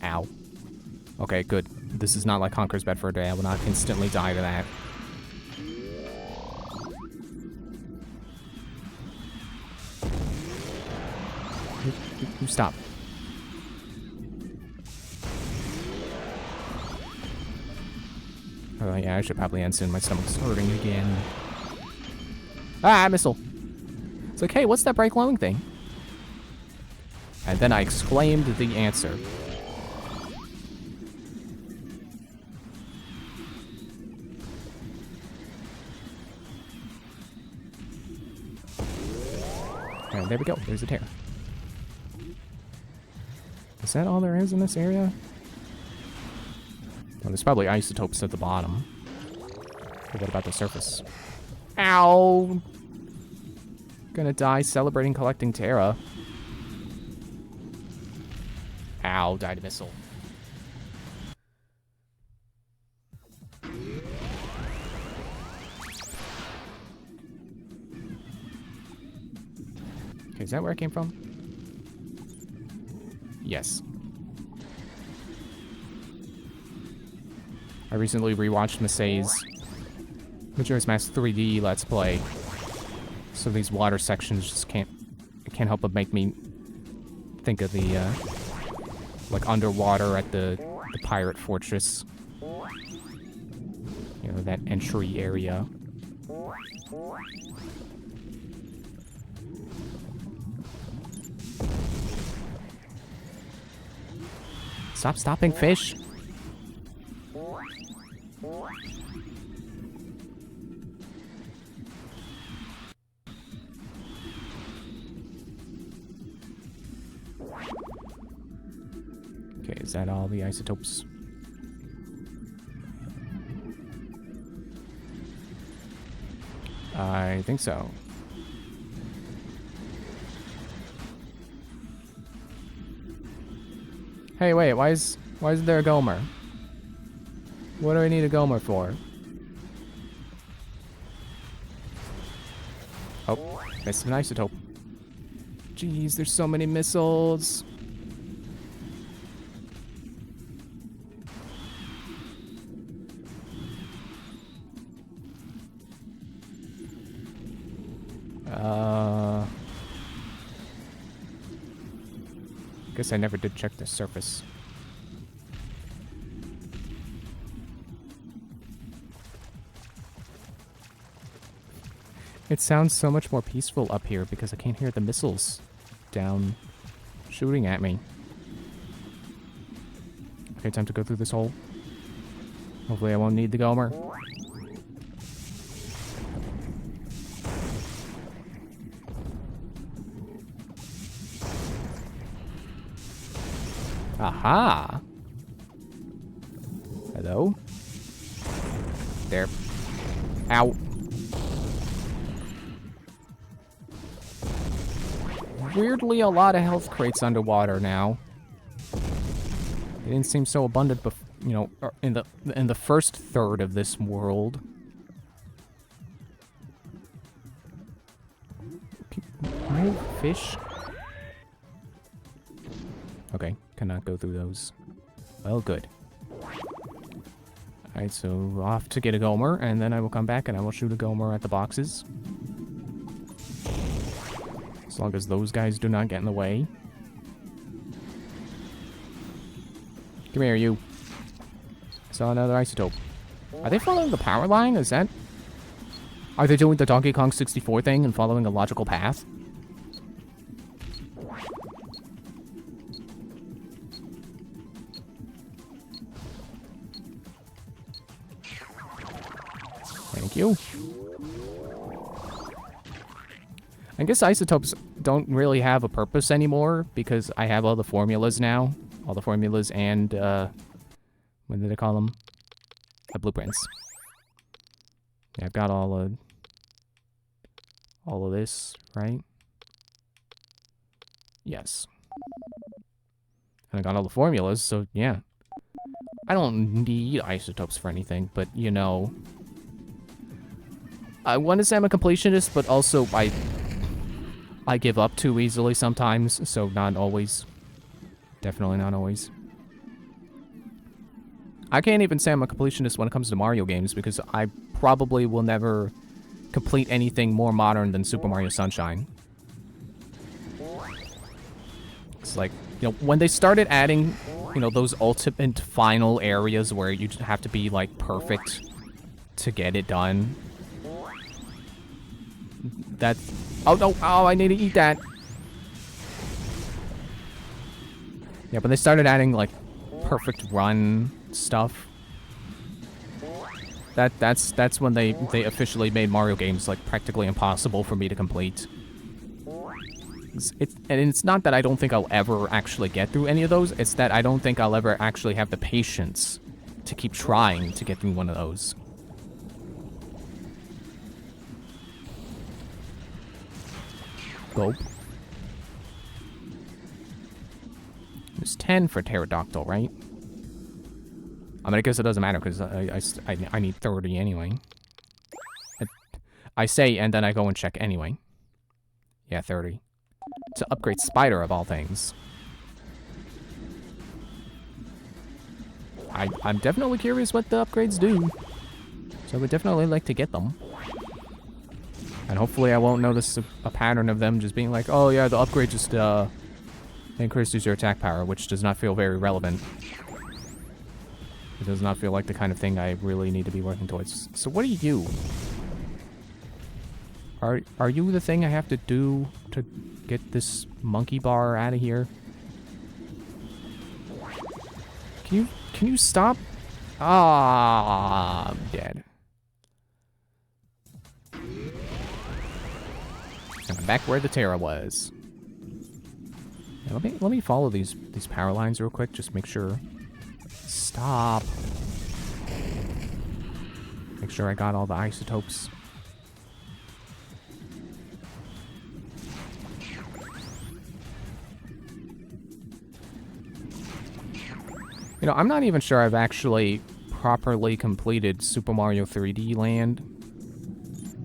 Ow. Okay, good. This is not like Conker's Bed for a Day. I will not instantly die to that. You stop. Oh yeah, I should probably end soon. My stomach's hurting again. Ah, missile! It's like, hey, what's that bright glowing thing? And then I exclaimed the answer. Alright, there we go. There's a tear. Is that all there is in this area? Well, there's probably isotopes at the bottom. But what about the surface? Ow! Gonna die celebrating collecting Terra. Ow, died a missile. Okay, is that where I came from? Yes. I recently rewatched Masay's Majora's Mask 3D Let's Play. So these water sections just can't help but make me think of the like underwater at the pirate fortress. You know, that entry area. Stop stopping, fish. Okay, is that all the isotopes? I think so. Hey, wait, why isn't there a Gomer? What do I need a Gomer for? Oh, missed an isotope. Jeez, there's so many missiles. Guess I never did check the surface. It sounds so much more peaceful up here because I can't hear the missiles down shooting at me. Okay, time to go through this hole. Hopefully I won't need the Gomer. Aha! Hello? There. Ow. Weirdly, a lot of health crates underwater now. They didn't seem so abundant, you know, in the first third of this world. Move, fish. Okay, cannot go through those. Well, good. Alright, so off to get a Gomer, and then I will come back and I will shoot a Gomer at the boxes. As long as those guys do not get in the way. Come here, you. Saw another isotope. Are they following the power line? Is that... Are they doing the Donkey Kong 64 thing and following a logical path? Thank you. I guess isotopes don't really have a purpose anymore because I have all the formulas now. All the formulas and, what did I call them? The blueprints. Yeah, I've got all of this, right? Yes. And I got all the formulas, so yeah. I don't need isotopes for anything, but, you know... I want to say I'm a completionist, but also I give up too easily sometimes, so not always. Definitely not always. I can't even say I'm a completionist when it comes to Mario games, because I probably will never complete anything more modern than Super Mario Sunshine. It's like, you know, when they started adding, you know, those ultimate final areas where you just have to be, like, perfect to get it done. That's... Oh, no! Oh, I need to eat that! Yeah, but they started adding, like, perfect run stuff. That's when they officially made Mario games, like, practically impossible for me to complete. And it's not that I don't think I'll ever actually get through any of those, it's that I don't think I'll ever actually have the patience to keep trying to get through one of those. Gulp. It's 10 for Pterodactyl, right? I mean, I guess it doesn't matter, because I need 30 anyway. I say, and then I go and check anyway. Yeah, 30. To upgrade Spider, of all things. I'm definitely curious what the upgrades do. So I would definitely like to get them. And hopefully I won't notice a pattern of them just being like, oh yeah, the upgrade just increases your attack power, which does not feel very relevant. It does not feel like the kind of thing I really need to be working towards. So what do you do? Are you the thing I have to do to get this monkey bar out of here? Can you stop? Ah, I'm dead. And I'm back where the Terra was. Yeah, let me follow these power lines real quick, just make sure. Stop. Make sure I got all the isotopes. You know, I'm not even sure I've actually properly completed Super Mario 3D Land.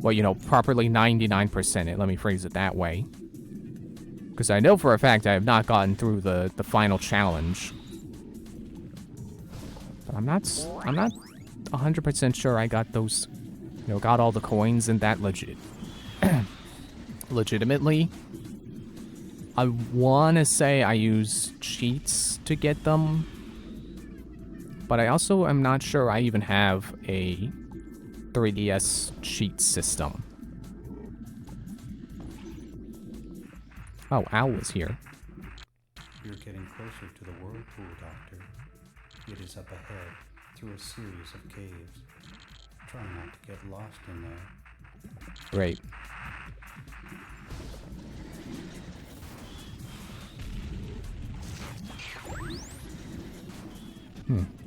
Well, you know, properly 99% it. Let me phrase it that way. Because I know for a fact I have not gotten through the final challenge. But I'm not 100% sure I got those, you know, got all the coins in that legitimately. I want to say I use cheats to get them. But I also am not sure I even have a 3DS cheat system. Oh, Al was here. You're getting closer to the whirlpool, Doctor. It is up ahead, through a series of caves. Try not to get lost in there. Great.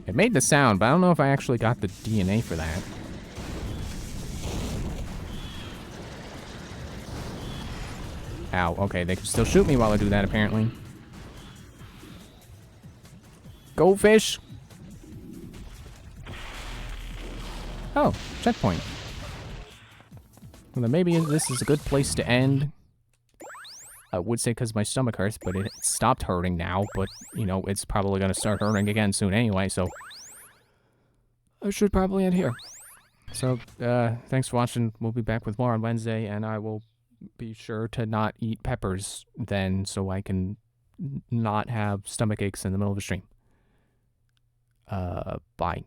It made the sound, but I don't know if I actually got the DNA for that. Ow, okay, they can still shoot me while I do that, apparently. Go, fish! Oh, checkpoint. Well, then maybe this is a good place to end. I would say because my stomach hurts, but it stopped hurting now. But, you know, it's probably going to start hurting again soon anyway, so I should probably end here. So, thanks for watching. We'll be back with more on Wednesday, and I will be sure to not eat peppers then so I can not have stomach aches in the middle of the stream. Bye.